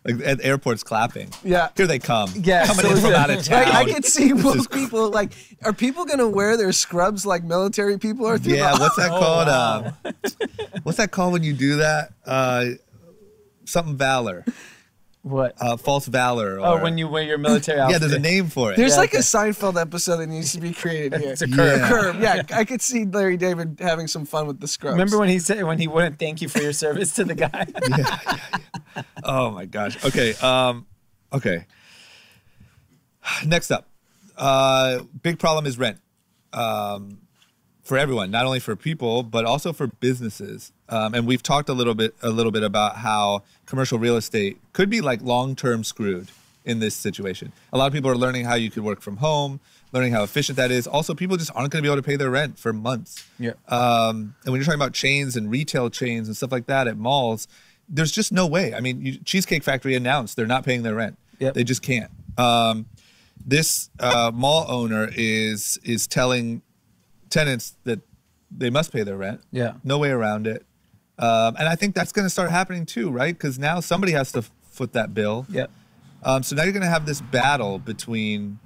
Like at airports clapping. Yeah. Here they come. Yeah, Coming in from out of town. Like, I could see woke people like, are people gonna wear their scrubs like military people are? Yeah, what's that called? wow. What's that called when you do that? Something valor. What? False valor. Oh, or- when you wear your military outfit. Yeah, there's a name for it. There's Yeah, like okay. a Seinfeld episode that needs to be created here. It's a curve. Yeah. Curve. Yeah, I could see Larry David having some fun with the scrubs. Remember when he said when he wouldn't thank you for your service to the guy? Yeah. Oh my gosh. Okay. Okay. Next up, big problem is rent. For everyone, not only for people, but also for businesses. And we've talked a little bit about how commercial real estate could be like long-term screwed in this situation. A lot of people are learning how you could work from home, learning how efficient that is. Also, people just aren't going to be able to pay their rent for months. Yeah. And when you're talking about chains and retail chains and stuff like that at malls, there's just no way. I mean, Cheesecake Factory announced they're not paying their rent. Yep. They just can't. This mall owner is telling tenants that they must pay their rent. Yeah. No way around it. And I think that's going to start happening too, right? Because now somebody has to foot that bill. Yeah. So now you're going to have this battle between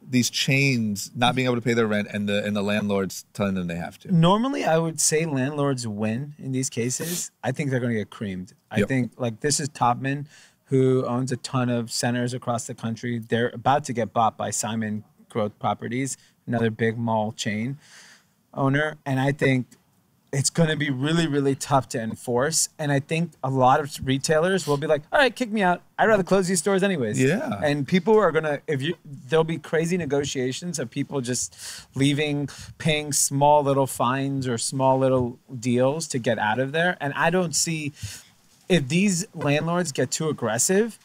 these chains not being able to pay their rent and the landlords telling them they have to. Normally, I would say landlords win in these cases. I think they're going to get creamed. I Yep. think like this is Topman, who owns a ton of centers across the country. They're about to get bought by Simon Growth Properties, another big mall chain owner. And I think it's going to be really, really tough to enforce. And I think a lot of retailers will be like, all right, kick me out. I'd rather close these stores anyways. Yeah. And people are going to, there'll be crazy negotiations of people just leaving, paying small little fines or small little deals to get out of there. And I don't see, if these landlords get too aggressive,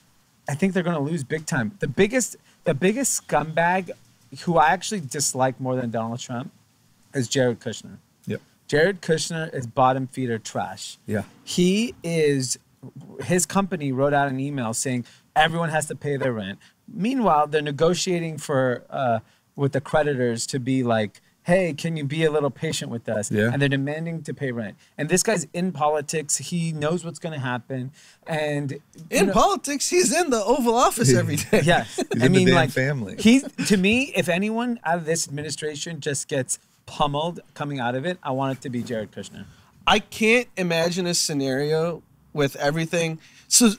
I think they're going to lose big time. The biggest scumbag who I actually dislike more than Donald Trump is Jared Kushner. Yep. Jared Kushner is bottom feeder trash. Yeah. His company wrote out an email saying everyone has to pay their rent. Meanwhile, they're negotiating with the creditors to be like, hey, can you be a little patient with us? Yeah. And they're demanding to pay rent. And this guy's in politics. He knows what's going to happen. And in politics, he's in the Oval Office every day. yes, He's in the damn family. To me, if anyone out of this administration just gets pummeled coming out of it, I want it to be Jared Kushner. I can't imagine a scenario with everything. So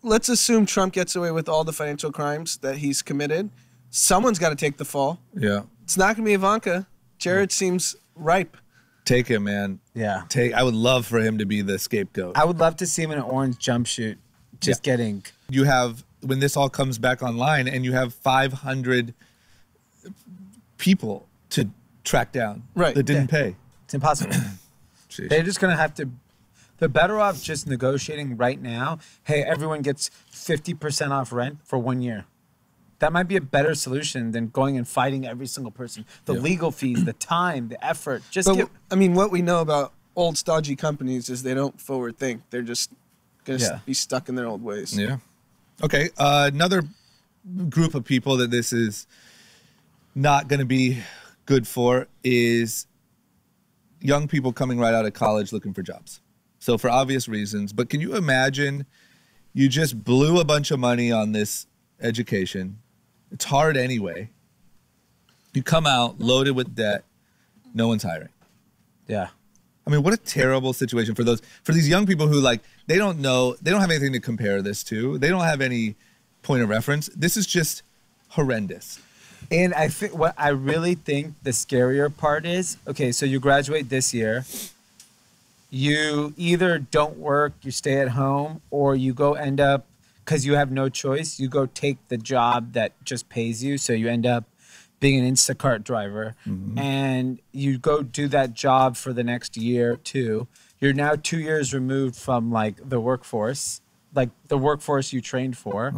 let's assume Trump gets away with all the financial crimes that he's committed. Someone's got to take the fall. Yeah. It's not going to be Ivanka. Jared seems ripe. Take him, man. Yeah. I would love for him to be the scapegoat. I would love to see him in an orange jumpsuit, just getting. You have, when this all comes back online and you have 500 people to track down Right. that didn't pay. It's impossible. Jeez. They're just going to have to. They're better off just negotiating right now. Hey, everyone gets 50% off rent for 1 year. that might be a better solution than going and fighting every single person. The legal fees, the time, the effort. I mean, what we know about old stodgy companies is they don't forward think. They're just going to be stuck in their old ways. Yeah. Okay. Another group of people that this is not going to be good for is young people coming right out of college looking for jobs. So for obvious reasons, but can you imagine you just blew a bunch of money on this education? It's hard anyway. You come out loaded with debt. No one's hiring. Yeah. I mean, what a terrible situation for these young people who they don't have anything to compare this to. They don't have any point of reference. This is just horrendous. And I think what I really think the scarier part is, okay, so you graduate this year. You either don't work, you stay at home, or you go end up, because you have no choice, you go take the job that just pays you. So you end up being an Instacart driver, and you go do that job for the next year or two. You're now 2 years removed from the workforce, the workforce you trained for.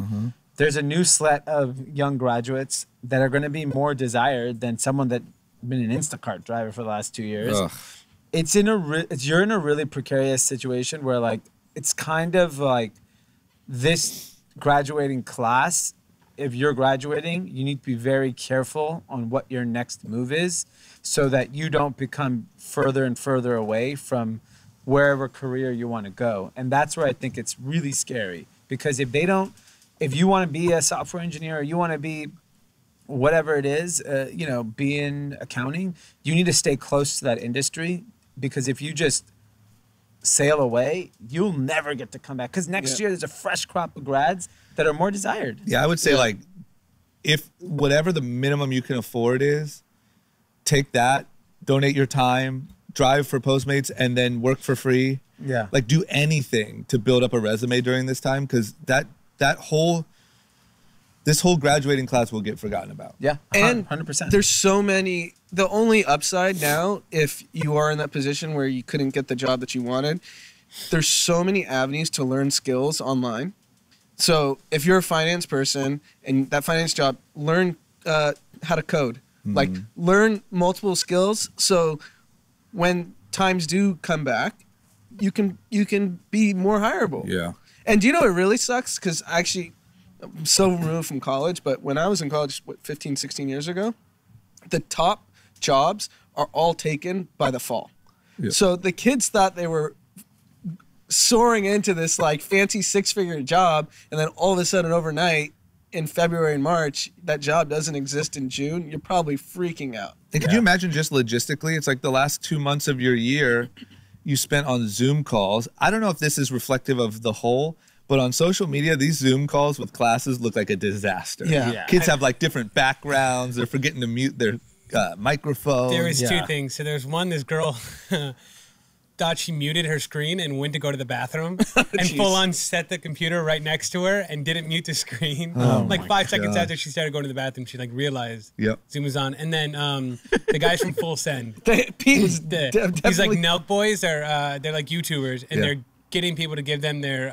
There's a new set of young graduates that are going to be more desired than someone that's been an Instacart driver for the last 2 years. Ugh. You're in a really precarious situation where it's kind of like this graduating class. If you're graduating, you need to be very careful on what your next move is so that you don't become further and further away from wherever career you want to go. And that's where I think it's really scary, because if you want to be a software engineer or you want to be whatever it is, be in accounting, you need to stay close to that industry, because if you just sail away, you'll never get to come back, because next year there's a fresh crop of grads that are more desired. Yeah, I would say if whatever the minimum you can afford is, take that, donate your time, drive for Postmates, and then work for free. Yeah. Do anything to build up a resume during this time, because this whole graduating class will get forgotten about. Yeah, and 100%. There's so many. The only upside now, if you are in that position where you couldn't get the job that you wanted, there's so many avenues to learn skills online. So if you're a finance person and that finance job, learn how to code. Learn multiple skills, so when times do come back, you can be more hireable. Yeah. And do you know what really sucks? Because I'm so removed from college, but when I was in college, 15, 16 years ago, the top jobs are all taken by the fall. Yeah. So the kids thought they were soaring into this fancy 6-figure job, and then all of a sudden overnight in February and March, that job doesn't exist in June. You're probably freaking out. And could you imagine just logistically, it's the last 2 months of your year you spent on Zoom calls. I don't know if this is reflective of the whole, but on social media, these Zoom calls with classes look like a disaster. Yeah. Kids have different backgrounds. They're forgetting to mute their microphone. There was two things. So there's one, this girl thought she muted her screen and went to go to the bathroom and full on set the computer right next to her and didn't mute the screen. 5 seconds after she started going to the bathroom, she realized Zoom was on. And then the guys from Full Send, he's Nelk Boys. They're YouTubers, and they're getting people to give them their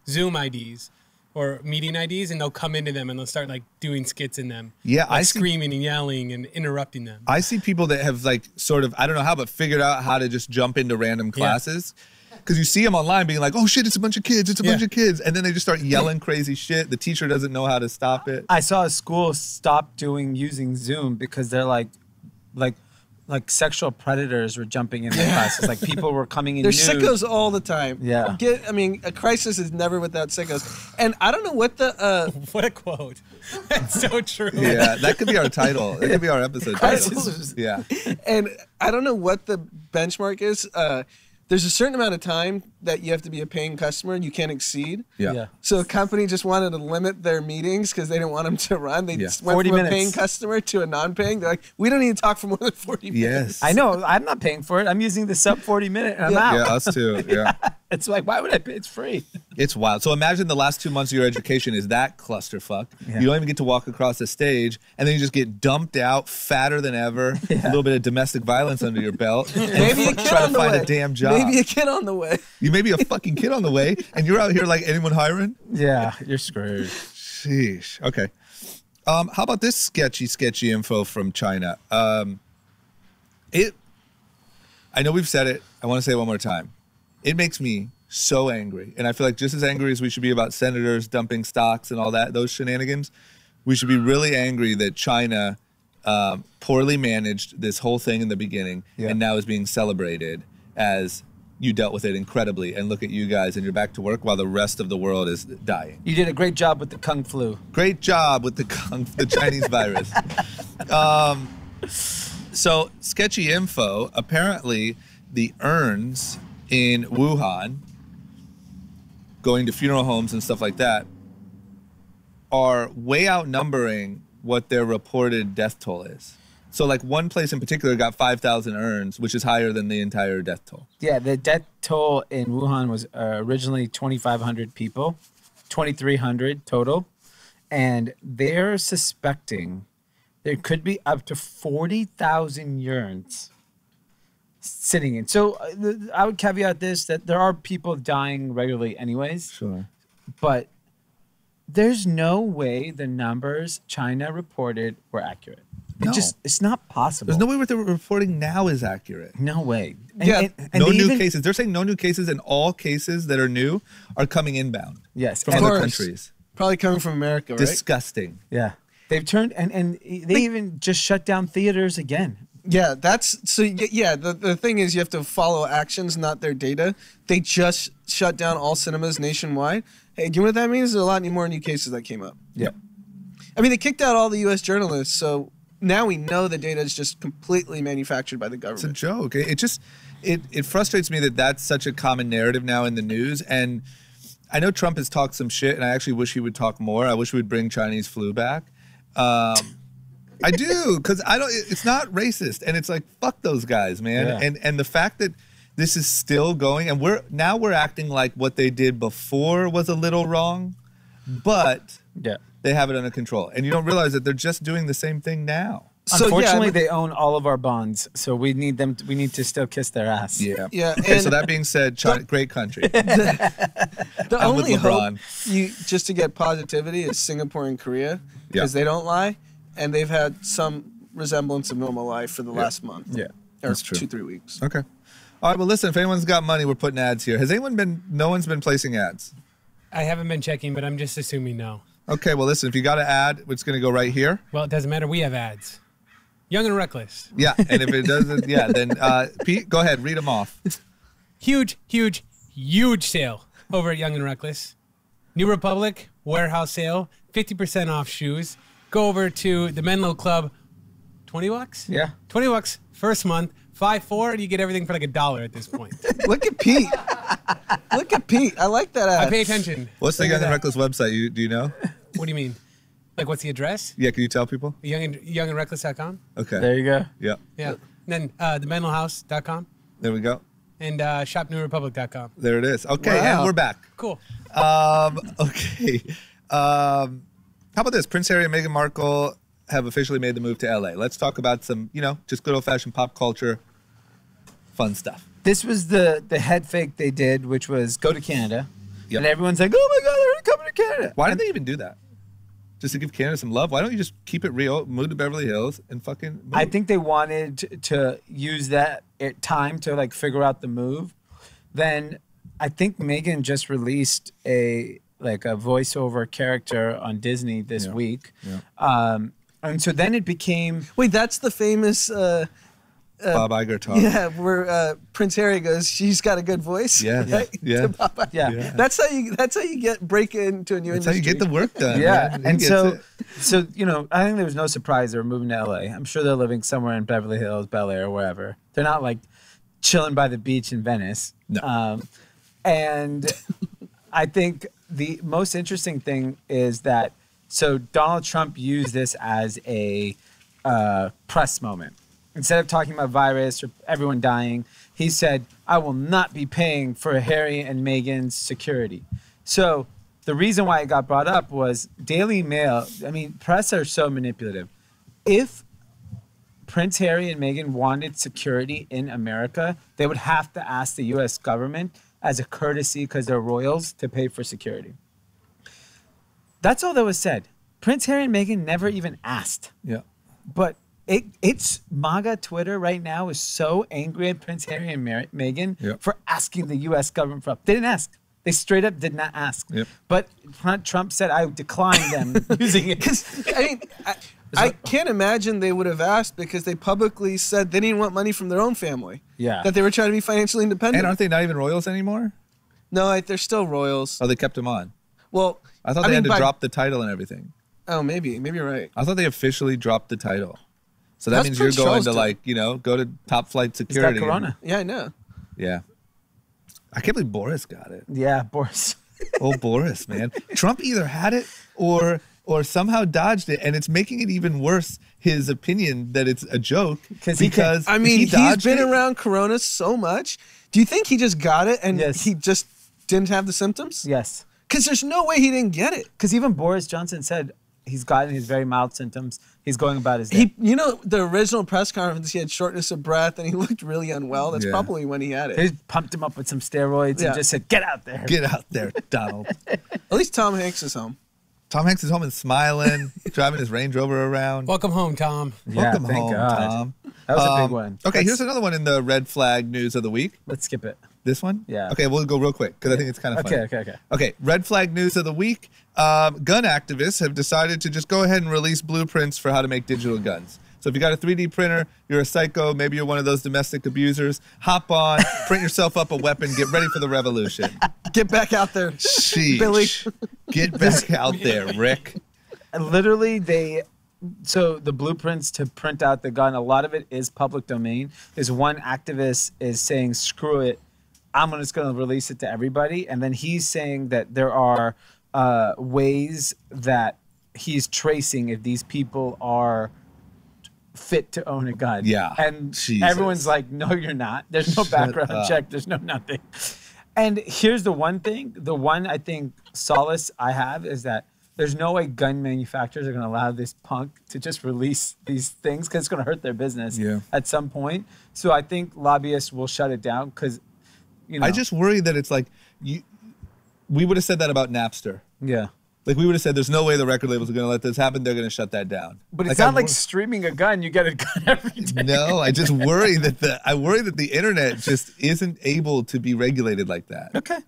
Zoom IDs or meeting IDs, and they'll come into them and they'll start doing skits in them. Yeah, screaming and yelling and interrupting them. I see people that have sort of, I don't know how, but figured out how to just jump into random classes. Because you see them online being oh shit, it's a bunch of kids, bunch of kids. And then they just start yelling crazy shit. The teacher doesn't know how to stop it. I saw a school stop using Zoom because they're like sexual predators were jumping in the classes. People were coming in. There's sickos all the time. Yeah. A crisis is never without sickos. And I don't know what the what a quote. That's so true. Yeah, that could be our title. That could be our episode title. Yeah. And I don't know what the benchmark is. There's a certain amount of time that you have to be a paying customer and you can't exceed. Yeah. So a company just wanted to limit their meetings because they didn't want them to run. They just went from a paying customer to a non-paying. They're we don't need to talk for more than 40 minutes. Yes. I know. I'm not paying for it. I'm using the sub 40 minute and I'm out. Yeah, us too. Yeah. It's why would I pay? It's free. It's wild. So imagine the last 2 months of your education is that clusterfuck. Yeah. You don't even get to walk across the stage, and then you just get dumped out, fatter than ever, a little bit of domestic violence under your belt, and Maybe a kid try on to the find way. a damn job. Maybe a kid on the way. You may be a fucking kid on the way, and you're out here anyone hiring? Yeah, you're screwed. Sheesh. Okay. How about this sketchy info from China? I know we've said it. I want to say it one more time. It makes me so angry. And I feel like just as angry as we should be about senators dumping stocks and all that, those shenanigans, we should be really angry that China poorly managed this whole thing in the beginning and now is being celebrated as you dealt with it incredibly, and look at you guys and you're back to work while the rest of the world is dying. You did a great job with the Kung Flu. Great job with the Chinese virus. So sketchy info, apparently the urns in Wuhan, going to funeral homes and stuff like that, are way outnumbering what their reported death toll is. So like one place in particular got 5,000 urns, which is higher than the entire death toll. Yeah, the death toll in Wuhan was originally 2,500 people, 2,300 total. And they're suspecting there could be up to 40,000 urns sitting in. So I would caveat this, that there are people dying regularly anyways. Sure. But there's no way the numbers China reported were accurate. No. It's not possible. There's no way what they're reporting now is accurate. No way. Yeah, and No they new cases. They're saying no new cases, and all cases that are new are coming inbound. Yes. From And- other Of course. countries. Probably coming from America, right? Disgusting. Yeah. They've turned, and they even just shut down theaters again. Yeah, that's so. Yeah, the thing is, you have to follow actions, not their data. They just shut down all cinemas nationwide. Hey, do you know what that means? There's a lot more new cases that came up. Yep. I mean, they kicked out all the U.S. journalists, so now we know the data is just completely manufactured by the It's a government. joke. It frustrates me that that's such a common narrative now in the news. And I know Trump has talked some shit, and I actually wish he would talk more. I wish we would bring Chinese flu back. I do, because it's not racist, and it's like, fuck those guys, man. Yeah. And the fact that this is still going, and we're acting like what they did before was a little wrong, but Yeah. they have it under control. And you don't realize that they're just doing the same thing now. So, Unfortunately, yeah, they own all of our bonds, so we need them. We need to still kiss their ass. Yeah. Yeah, Okay, and- so that being said, China, great country. The I'm with only hope LeBron. just to get positivity is Singapore and Korea, because they don't lie, and they've had some resemblance of normal life for the last month. Yeah. Or That's true. 2-3 weeks. Okay. All right, well, listen, if anyone's got money, we're putting ads here. No one's been placing ads? I haven't been checking, but I'm just assuming no. Okay, well, listen, if you got an ad, it's going to go right here. Well, it doesn't matter. We have ads. Young and Reckless. Yeah, and if it doesn't, then Pete, go ahead, read them off. Huge sale over at Young and Reckless. New Republic warehouse sale, 50% off shoes. Go over to the Menlo Club, $20? Yeah. $20 first month. 5-4, and you get everything for like $1 at this point. Look at Pete. Look at Pete. I like that ad. I pay attention. What's the Look Young at and that. Reckless website? Do you know? What do you mean? Like, what's the address? Yeah, can you tell people? Youngandreckless.com. Okay. There you go. Yeah, Yeah. And then thementalhouse.com there we go. and shopnewrepublic.com. There it is. Okay, Wow. and we're back. Cool. Okay. How about this? Prince Harry and Meghan Markle have officially made the move to LA. Let's talk about some, just good old-fashioned pop culture fun stuff. This was the head fake they did, which was go to Canada. Yep. And everyone's like, oh my God, they're coming to Canada. Why did they even do that? Just to give Canada some love? Why don't you just keep it real, move to Beverly Hills, and fucking move? I think they wanted to use that time to like figure out the move. Then I think Megan just released a voiceover character on Disney this week. Yeah. And so then it became Wait, that's the famous, Bob Iger talk. yeah, where Prince Harry goes, she's got a good voice. Yes. Right? Yeah. To Bob Iger. Yeah. That's how you break into a new That's how industry. you get the work done. yeah. man. He And gets so it. I think there was no surprise they were moving to LA. I'm sure they're living somewhere in Beverly Hills, Bel Air, wherever. They're not like chilling by the beach in Venice. No. And I think the most interesting thing is that so Donald Trump used this as a press moment. Instead of talking about virus or everyone dying, he said, I will not be paying for Harry and Meghan's security. So the reason why it got brought up was Daily Mail. I mean, press are so manipulative. If Prince Harry and Meghan wanted security in America, they would have to ask the U.S. government as a courtesy because they're royals to pay for security. That's all that was said. Prince Harry and Meghan never even asked. Yeah. But it's MAGA Twitter right now is so angry at Prince Harry and Meghan for asking the U.S. government for help. They didn't ask. They straight up did not ask. Yep. But Trump said, I declined them using it. I mean, I can't imagine they would have asked because they publicly said they didn't want money from their own family. Yeah. That they were trying to be financially independent. And aren't they not even royals anymore? No, they're still royals. Oh, they kept them on. Well, I thought they had to drop the title and everything. Oh, maybe you're right. I thought they officially dropped the title. So that That's means you're Prince going Charles to go to top flight Is security. that Corona? Yeah, I know. Yeah. I can't believe Boris got it. Yeah, Boris. Oh, Boris, man. Trump either had it or somehow dodged it, and it's making it even worse, his opinion that it's a joke. Because I mean, he's been around Corona so much. Do you think he just got it and he just didn't have the symptoms? Yes. Because there's no way he didn't get it. Because even Boris Johnson said he's gotten his very mild symptoms. He's going about his day. The original press conference, he had shortness of breath and he looked really unwell. That's probably when he had it. They pumped him up with some steroids and just said, get out there. Get out there, Donald. At least Tom Hanks is home. Tom Hanks is home and smiling, driving his Range Rover around. Welcome home, Tom. Welcome home, Tom. That was a big one. Okay, here's another one in the red flag news of the week. Let's skip it. This one? Yeah. Okay, we'll go real quick because I think it's kind of funny. Okay. Okay, red flag news of the week. Gun activists have decided to just go ahead and release blueprints for how to make digital guns. So if you got a 3D printer, you're a psycho, maybe you're one of those domestic abusers, hop on, print yourself up a weapon, get ready for the revolution. Get back out there, Sheesh. Billy. Get back out there, Rick. Literally, so the blueprints to print out the gun, a lot of it is public domain. There's one activist is saying, screw it, I'm just going to release it to everybody. And then he's saying that there are ways that he's tracing if these people are fit to own a gun. Yeah. And Jesus. Everyone's like, no, you're not. There's no background check. There's no nothing. And here's the one thing. The one, I think, solace I have is that there's no way gun manufacturers are going to allow this punk to just release these things because it's going to hurt their business at some point. So I think lobbyists will shut it down because, I just worry that it's like, we would have said that about Napster. Yeah. Like we would have said, there's no way the record labels are going to let this happen. They're going to shut that down. But it's not like streaming a gun. You get a gun every day. No, I just worry that the internet just isn't able to be regulated like that. Okay.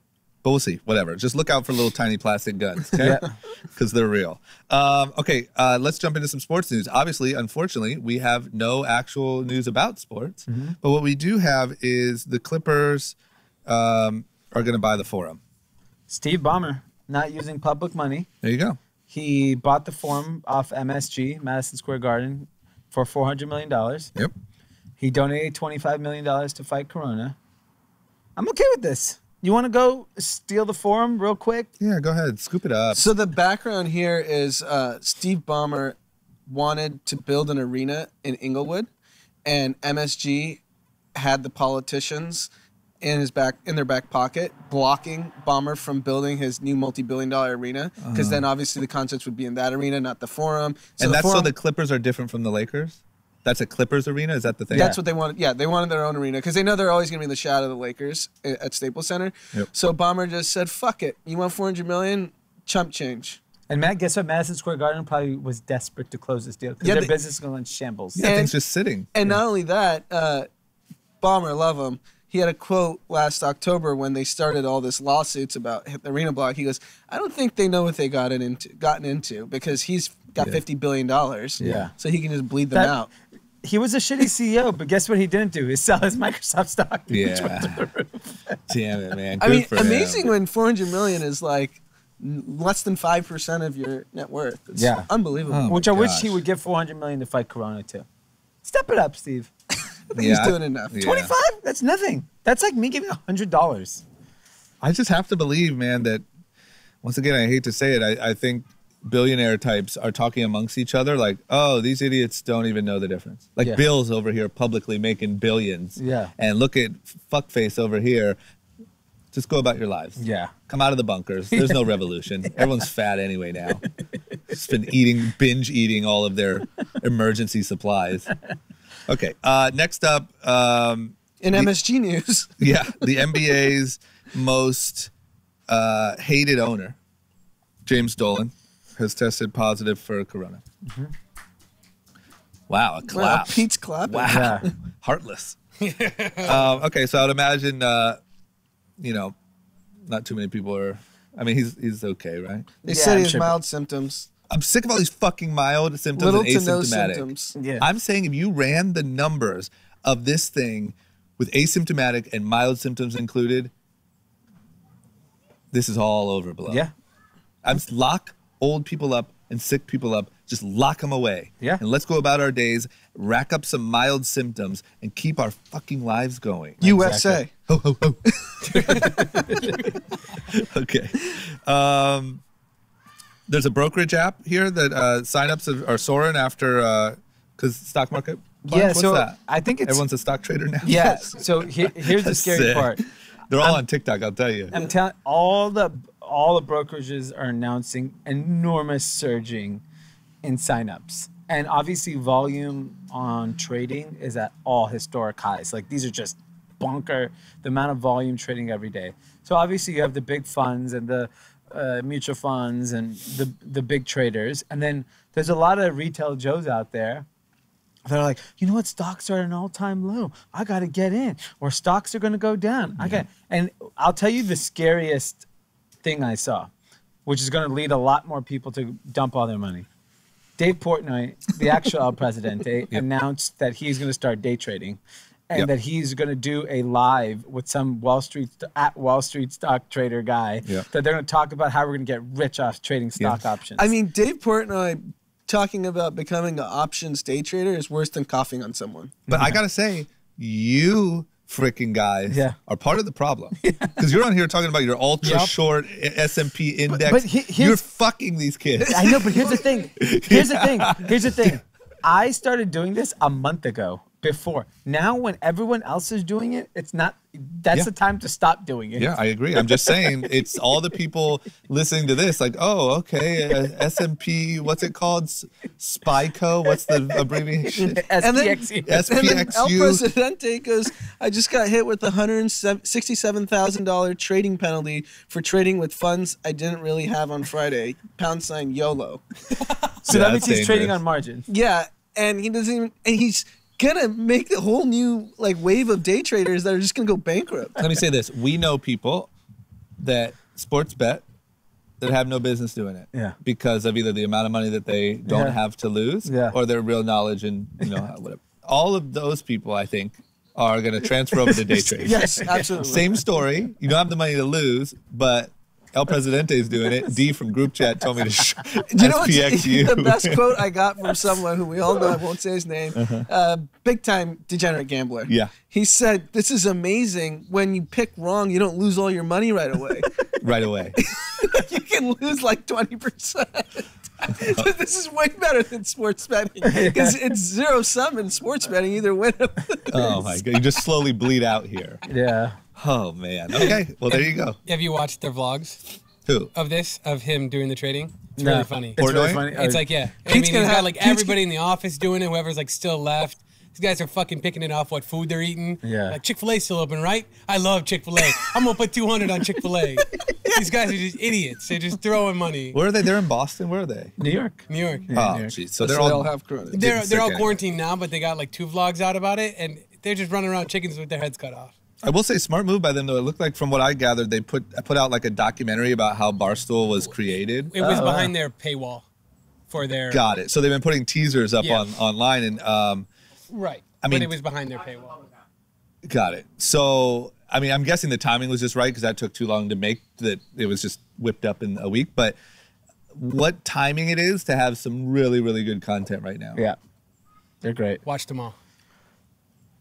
But we'll see. Whatever. Just look out for little tiny plastic guns, okay? Because they're real. Let's jump into some sports news. Obviously, unfortunately, we have no actual news about sports. Mm-hmm. But what we do have is the Clippers are going to buy the Forum. Steve Ballmer, not using public money. There you go. He bought the Forum off MSG, Madison Square Garden, for $400 million. Yep. He donated $25 million to fight Corona. I'm okay with this. You want to go steal the Forum real quick? Yeah, go ahead. Scoop it up. So the background here is Steve Ballmer wanted to build an arena in Inglewood, and MSG had the politicians in their back pocket blocking Ballmer from building his new multi-billion-dollar arena because then obviously the concerts would be in that arena, not the Forum. So so the Clippers are different from the Lakers? That's a Clippers arena? Is that the thing? That's what they wanted. Yeah, they wanted their own arena because they know they're always going to be in the shadow of the Lakers at Staples Center. Yep. So Ballmer just said, fuck it. You want $400 million? Chump change. And Matt, guess what? Madison Square Garden probably was desperate to close this deal because their business is going in shambles. Yeah, things just sitting. And not only that, Ballmer, love him. He had a quote last October when they started all this lawsuits about the arena block. He goes, I don't think they know what they gotten into because he's got $50 billion. Yeah. So he can just bleed them out. He was a shitty CEO, but guess what he didn't do? He sell his Microsoft stock. Yeah. Damn it, man. I mean, amazing when $400 million is like less than 5% of your net worth. It's unbelievable. Which I wish he would give $400 million to fight Corona too. Step it up, Steve. I think he's doing enough. 25? That's nothing. That's like me giving $100. I just have to believe, man, that once again, I hate to say it, I think billionaire types are talking amongst each other like, oh, these idiots don't even know the difference. Like Bill's over here publicly making billions. Yeah. And look at fuckface over here. Just go about your lives. Yeah. Come out of the bunkers. There's no revolution. Everyone's fat anyway now. Just been binge eating all of their emergency supplies. Okay. Next up. In MSG news. Yeah. The NBA's most hated owner, James Dolan, has tested positive for corona. Wow, a clap. Wow, Pete's clapping. Wow. Yeah. Heartless. Okay, so I would imagine, you know, not too many people are. I mean, he's okay, right? They Yeah, said I'm he has sure. mild symptoms. I'm sick of all these fucking mild symptoms Little and to no asymptomatic. symptoms. Yeah. I'm saying if you ran the numbers of this thing with asymptomatic and mild symptoms included, this is all over below. Yeah. I'm lock old people up and sick people up. Just lock them away. Yeah. And let's go about our days, rack up some mild symptoms, and keep our fucking lives going. USA. Ho, ho, ho. Okay. There's a brokerage app here that signups are soaring after because stock market. Yeah, What's so that? I think it's Everyone's a stock trader now. yes. So here's the scary Sick. part. They're all on TikTok, I'll tell you. I'm telling all the brokerages are announcing enormous surging in signups. And obviously volume on trading is at all historic highs. Like these are just bonker, the amount of volume trading every day. So obviously you have the big funds and the mutual funds and the big traders. And then there's a lot of retail Joes out there. They're like, you know what? Stocks are at an all-time low. I got to get in, or stocks are going to go down. And I'll tell you the scariest thing I saw, which is going to lead a lot more people to dump all their money. Dave Portnoy, the actual El Presidente, announced that he's going to start day trading, and that he's going to do a live with some Wall Street stock trader guy. Yep. That they're going to talk about how we're going to get rich off trading stock options. I mean, Dave Portnoy talking about becoming an options day trader is worse than coughing on someone. But I gotta say, you freaking guys are part of the problem because you're on here talking about your ultra short S&P index. But you're fucking these kids. I know, but here's the thing. Here's the thing. I started doing this a month ago. Before now, when everyone else is doing it, it's not. That's the time to stop doing it. Yeah, I agree. I'm just saying, it's all the people listening to this, like, oh, okay, S&P, what's it called? SPICO, what's the abbreviation? SPXU. And then El SPXU. Presidente goes, I just got hit with a $167,000 trading penalty for trading with funds I didn't really have on Friday. # YOLO. So that means that's he's trading dangerous. on margin. Yeah, and he doesn't even, and he's gonna make the whole new like wave of day traders that are just gonna go bankrupt. Let me say this. We know people that sports bet that have no business doing it. Yeah. Because of either the amount of money that they don't have to lose or their real knowledge and, whatever. All of those people, I think, are going to transfer over to day trading. Yes, absolutely. Same story. You don't have the money to lose, but El Presidente is doing it. D from group chat told me to Do you know what's SPXU. the best quote I got from someone who we all know, I won't say his name, big time degenerate gambler. Yeah. He said, this is amazing. When you pick wrong, you don't lose all your money right away. Right away. You can lose like 20%. So this is way better than sports betting because it's zero sum in sports betting, either win or lose. Oh my God. You just slowly bleed out here. Yeah. Oh man. Okay. Well, there you go. Have you watched their vlogs Who? of him doing the trading? It's No. really funny. It's really Portnoy? funny. It's like, I Pete's mean, he's gonna got have- like Pete's everybody in the office doing it, whoever's like still left. These guys are fucking picking it off what food they're eating. Yeah. Like Chick-fil-A's still open, right? I love Chick-fil-A. I'm gonna put 200 on Chick-fil-A. These guys are just idiots. They're just throwing money. Where are they? They're in Boston. Where are they? New York. New York. Oh, jeez. So They they're all all have corona. They're sick all anyway. quarantined now, but they got like 2 vlogs out about it, and they're just running around chickens with their heads cut off. I will say smart move by them though. It looked like from what I gathered, they put out like a documentary about how Barstool was created. It was behind their paywall for their Got it. So they've been putting teasers up Yeah. online and right. I mean- but it was behind their paywall. got it. So I mean, I'm guessing the timing was just right because that took too long to make. That it was just whipped up in a week. But what timing it is to have some really really good content right now. Yeah. They're great. Watched them all.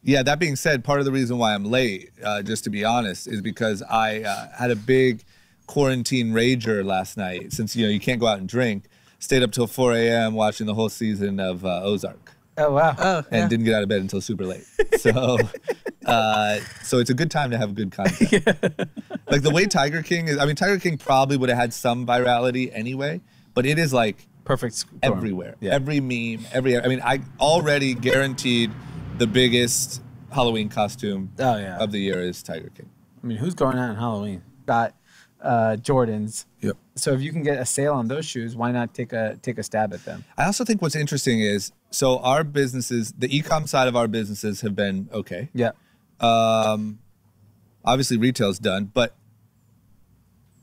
Yeah, that being said, part of the reason why I'm late, just to be honest, is because I had a big quarantine rager last night. Since you can't go out and drink, stayed up till 4 a.m. watching the whole season of Ozark, Oh wow. Oh, yeah. and didn't get out of bed until super late. So, so it's a good time to have good content. Like the way Tiger King is. I mean, Tiger King probably would have had some virality anyway, but it is like Perfect. Storm. everywhere. Yeah. Every meme, I mean, I already guaranteed the biggest Halloween costume Oh, yeah. of the year is Tiger King. I mean, who's going out on Halloween? Got Jordans. Yep. So if you can get a sale on those shoes, why not take a stab at them? I also think what's interesting is, so our businesses, the e-com side of our businesses have been okay. Yeah. Obviously retail's done, but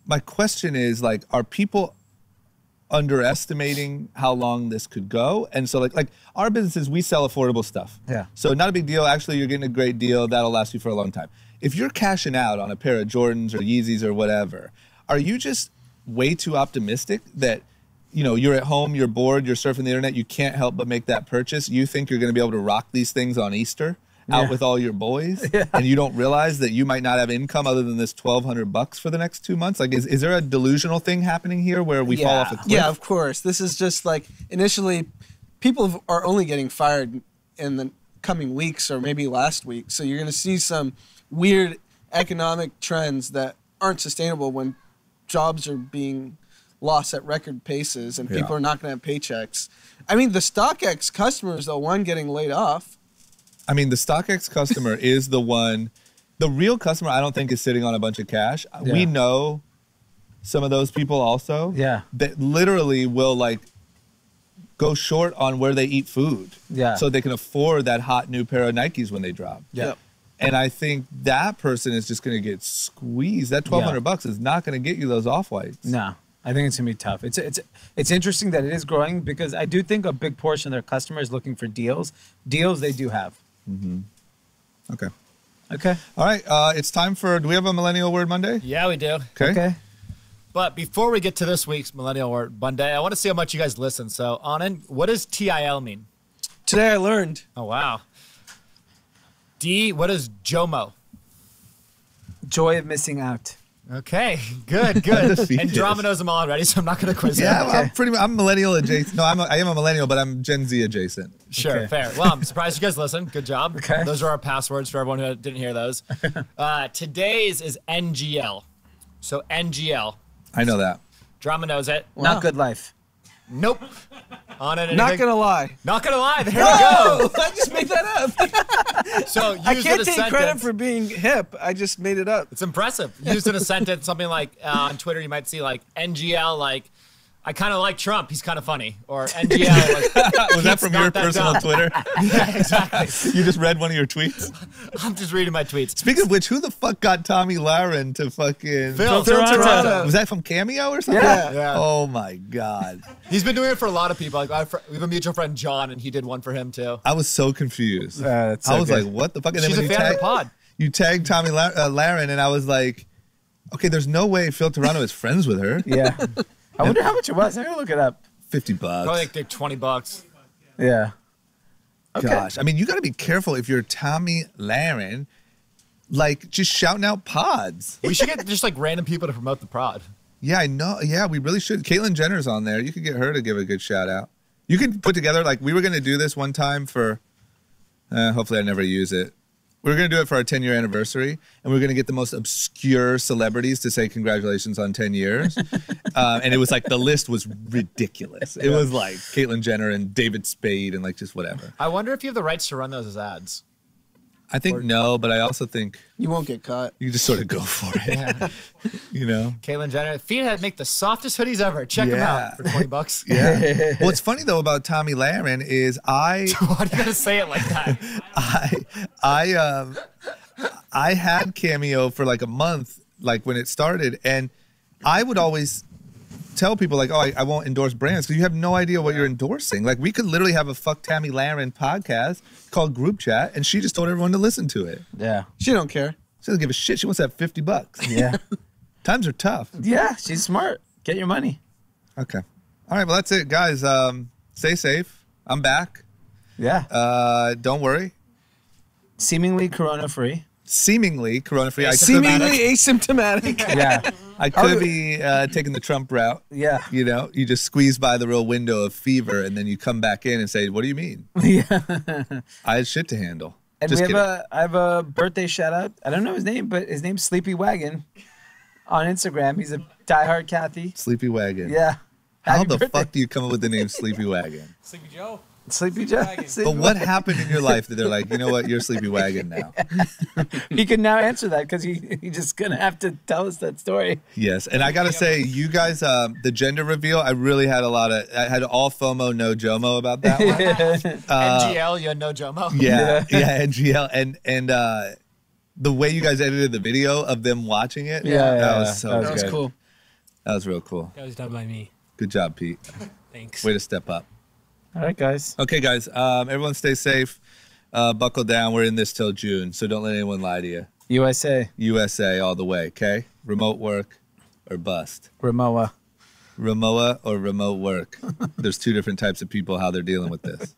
my question is, like, are people underestimating how long this could go? And so like our businesses, we sell affordable stuff. Yeah. So not a big deal. Actually, you're getting a great deal. That'll last you for a long time. If you're cashing out on a pair of Jordans or Yeezys or whatever, are you just way too optimistic that, you know, you're at home, you're bored, you're surfing the internet, you can't help but make that purchase? You think you're going to be able to rock these things on Easter out with all your boys, and you don't realize that you might not have income other than this $1,200 for the next 2 months? Like, is there a delusional thing happening here where we fall off a cliff? Yeah, of course. This is just like, initially, people are only getting fired in the coming weeks or maybe last week. So you're going to see some weird economic trends that aren't sustainable when jobs are being lost at record paces and people are not going to have paychecks. I mean, the StockX customer is the one getting laid off. I mean, the StockX customer is the one. The real customer, I don't think, is sitting on a bunch of cash. Yeah. We know some of those people also. Yeah. That literally will, like, go short on where they eat food. Yeah. So they can afford that hot new pair of Nikes when they drop. Yeah. And I think that person is just going to get squeezed. That $1,200 is not going to get you those off-whites. No. I think it's gonna be tough. It's interesting that it is growing, because I do think a big portion of their customers looking for deals. Deals they do have. Okay. Okay. All right. It's time for, do we have a Millennial Word Monday? Yeah, we do. Okay. But before we get to this week's Millennial Word Monday, I want to see how much you guys listen. So, Anand, what does TIL mean? Today I learned. Oh, wow. D, what is JOMO? Joy of missing out. Okay, good, good. Undefeated. Andromeda knows them all already, so I'm not going to quiz Yeah, him. well, I'm millennial adjacent. No, I am a millennial, but I'm Gen Z adjacent. Sure, Okay. fair. Well, I'm surprised you guys listen. Good job. Okay. Those are our passwords for everyone who didn't hear those. Today's is NGL. So NGL. I know that. Drama knows it. Not good life. Nope. On it. Not gonna lie. Not gonna lie. There we No, go. I just made that up. So use I it in can't a take sentence. credit for being hip. I just made it up. It's impressive. Used in a sentence, something like on Twitter, you might see like NGL, like I kind of like Trump. He's kind of funny. Or NGL. Like, Was that from your not that personal dumb. Twitter? Yeah, exactly. You just read one of your tweets? I'm just reading my tweets. Speaking of which, who the fuck got Tommy Lahren to fucking... Phil Toronto. Was that from Cameo or something? Yeah. Oh, my God. He's been doing it for a lot of people. Like we have a mutual friend, John, and he did one for him too. I was so confused. That's I was okay. like, what the fuck? And She's a when fan of the pod. you tagged Tommy Lahren, and I was like, okay, there's no way Phil Toronto is friends with her. Yeah. I wonder how much it was. I'm gonna look it up. $50. Probably like they're $20. Yeah. Okay. Gosh, I mean, you got to be careful if you're Tommy Lahren, like just shouting out pods. We should get just like random people to promote the prod. Yeah, I know. Yeah, we really should. Caitlyn Jenner's on there. You could get her to give a good shout out. You can put together, like, we were going to do this one time for, hopefully I never use it. We were going to do it for our 10-year anniversary, and we were going to get the most obscure celebrities to say congratulations on 10 years. And it was like, the list was ridiculous. It was like Caitlyn Jenner and David Spade and like just whatever. I wonder if you have the rights to run those as ads. I think no, but I also think You won't get caught. you just sort of go for it. You know? Caitlyn Jenner, Feet make the softest hoodies ever. Check them Yeah. out for $20. Yeah. What's funny though about Tommy Lahren is Why do you gotta say it like that? I had Cameo for like a month, like when it started, and I would always tell people like, oh, I won't endorse brands because you have no idea what you're endorsing. Like we could literally have a Fuck Tammy Lahren podcast called Group Chat, and she just told everyone to listen to it. Yeah. She don't care. She doesn't give a shit. She wants that $50. Yeah. Times are tough. Yeah. She's smart. Get your money. Okay. All right. Well, that's it, guys. Stay safe. I'm back. Yeah. Don't worry. Seemingly corona free. Seemingly corona-free. Seemingly asymptomatic. Yeah. I could be taking the Trump route. Yeah. You know, you just squeeze by the real window of fever, and then you come back in and say, "What do you mean?" Yeah. I had shit to handle. And Just I kidding. have a birthday shout out. I don't know his name, but his name's Sleepy Wagon on Instagram. He's a diehard Kathy. Sleepy Wagon. Yeah. How Happy the birthday. fuck do you come up with the name Sleepy Wagon? Sleepy Joe. Sleepy Joe. But what happened in your life that they're like, you know what, you're Sleepy Wagon now? He can now answer that because he just gonna have to tell us that story. Yes, and I gotta say, you guys, the gender reveal, I really had I had all FOMO, no JOMO about that one. NGL, you had no JOMO. Yeah, NGL, and the way you guys edited the video of them watching it, that was so That was good. cool. That was real cool. That was done by me. Good job, Pete. Thanks. Way to step up. All right, guys. Okay, guys, everyone stay safe. Buckle down. We're in this till June, so don't let anyone lie to you. USA. USA all the way, okay? Remote work or bust. Ramoa. Ramoa or remote work. There's two different types of people, how they're dealing with this.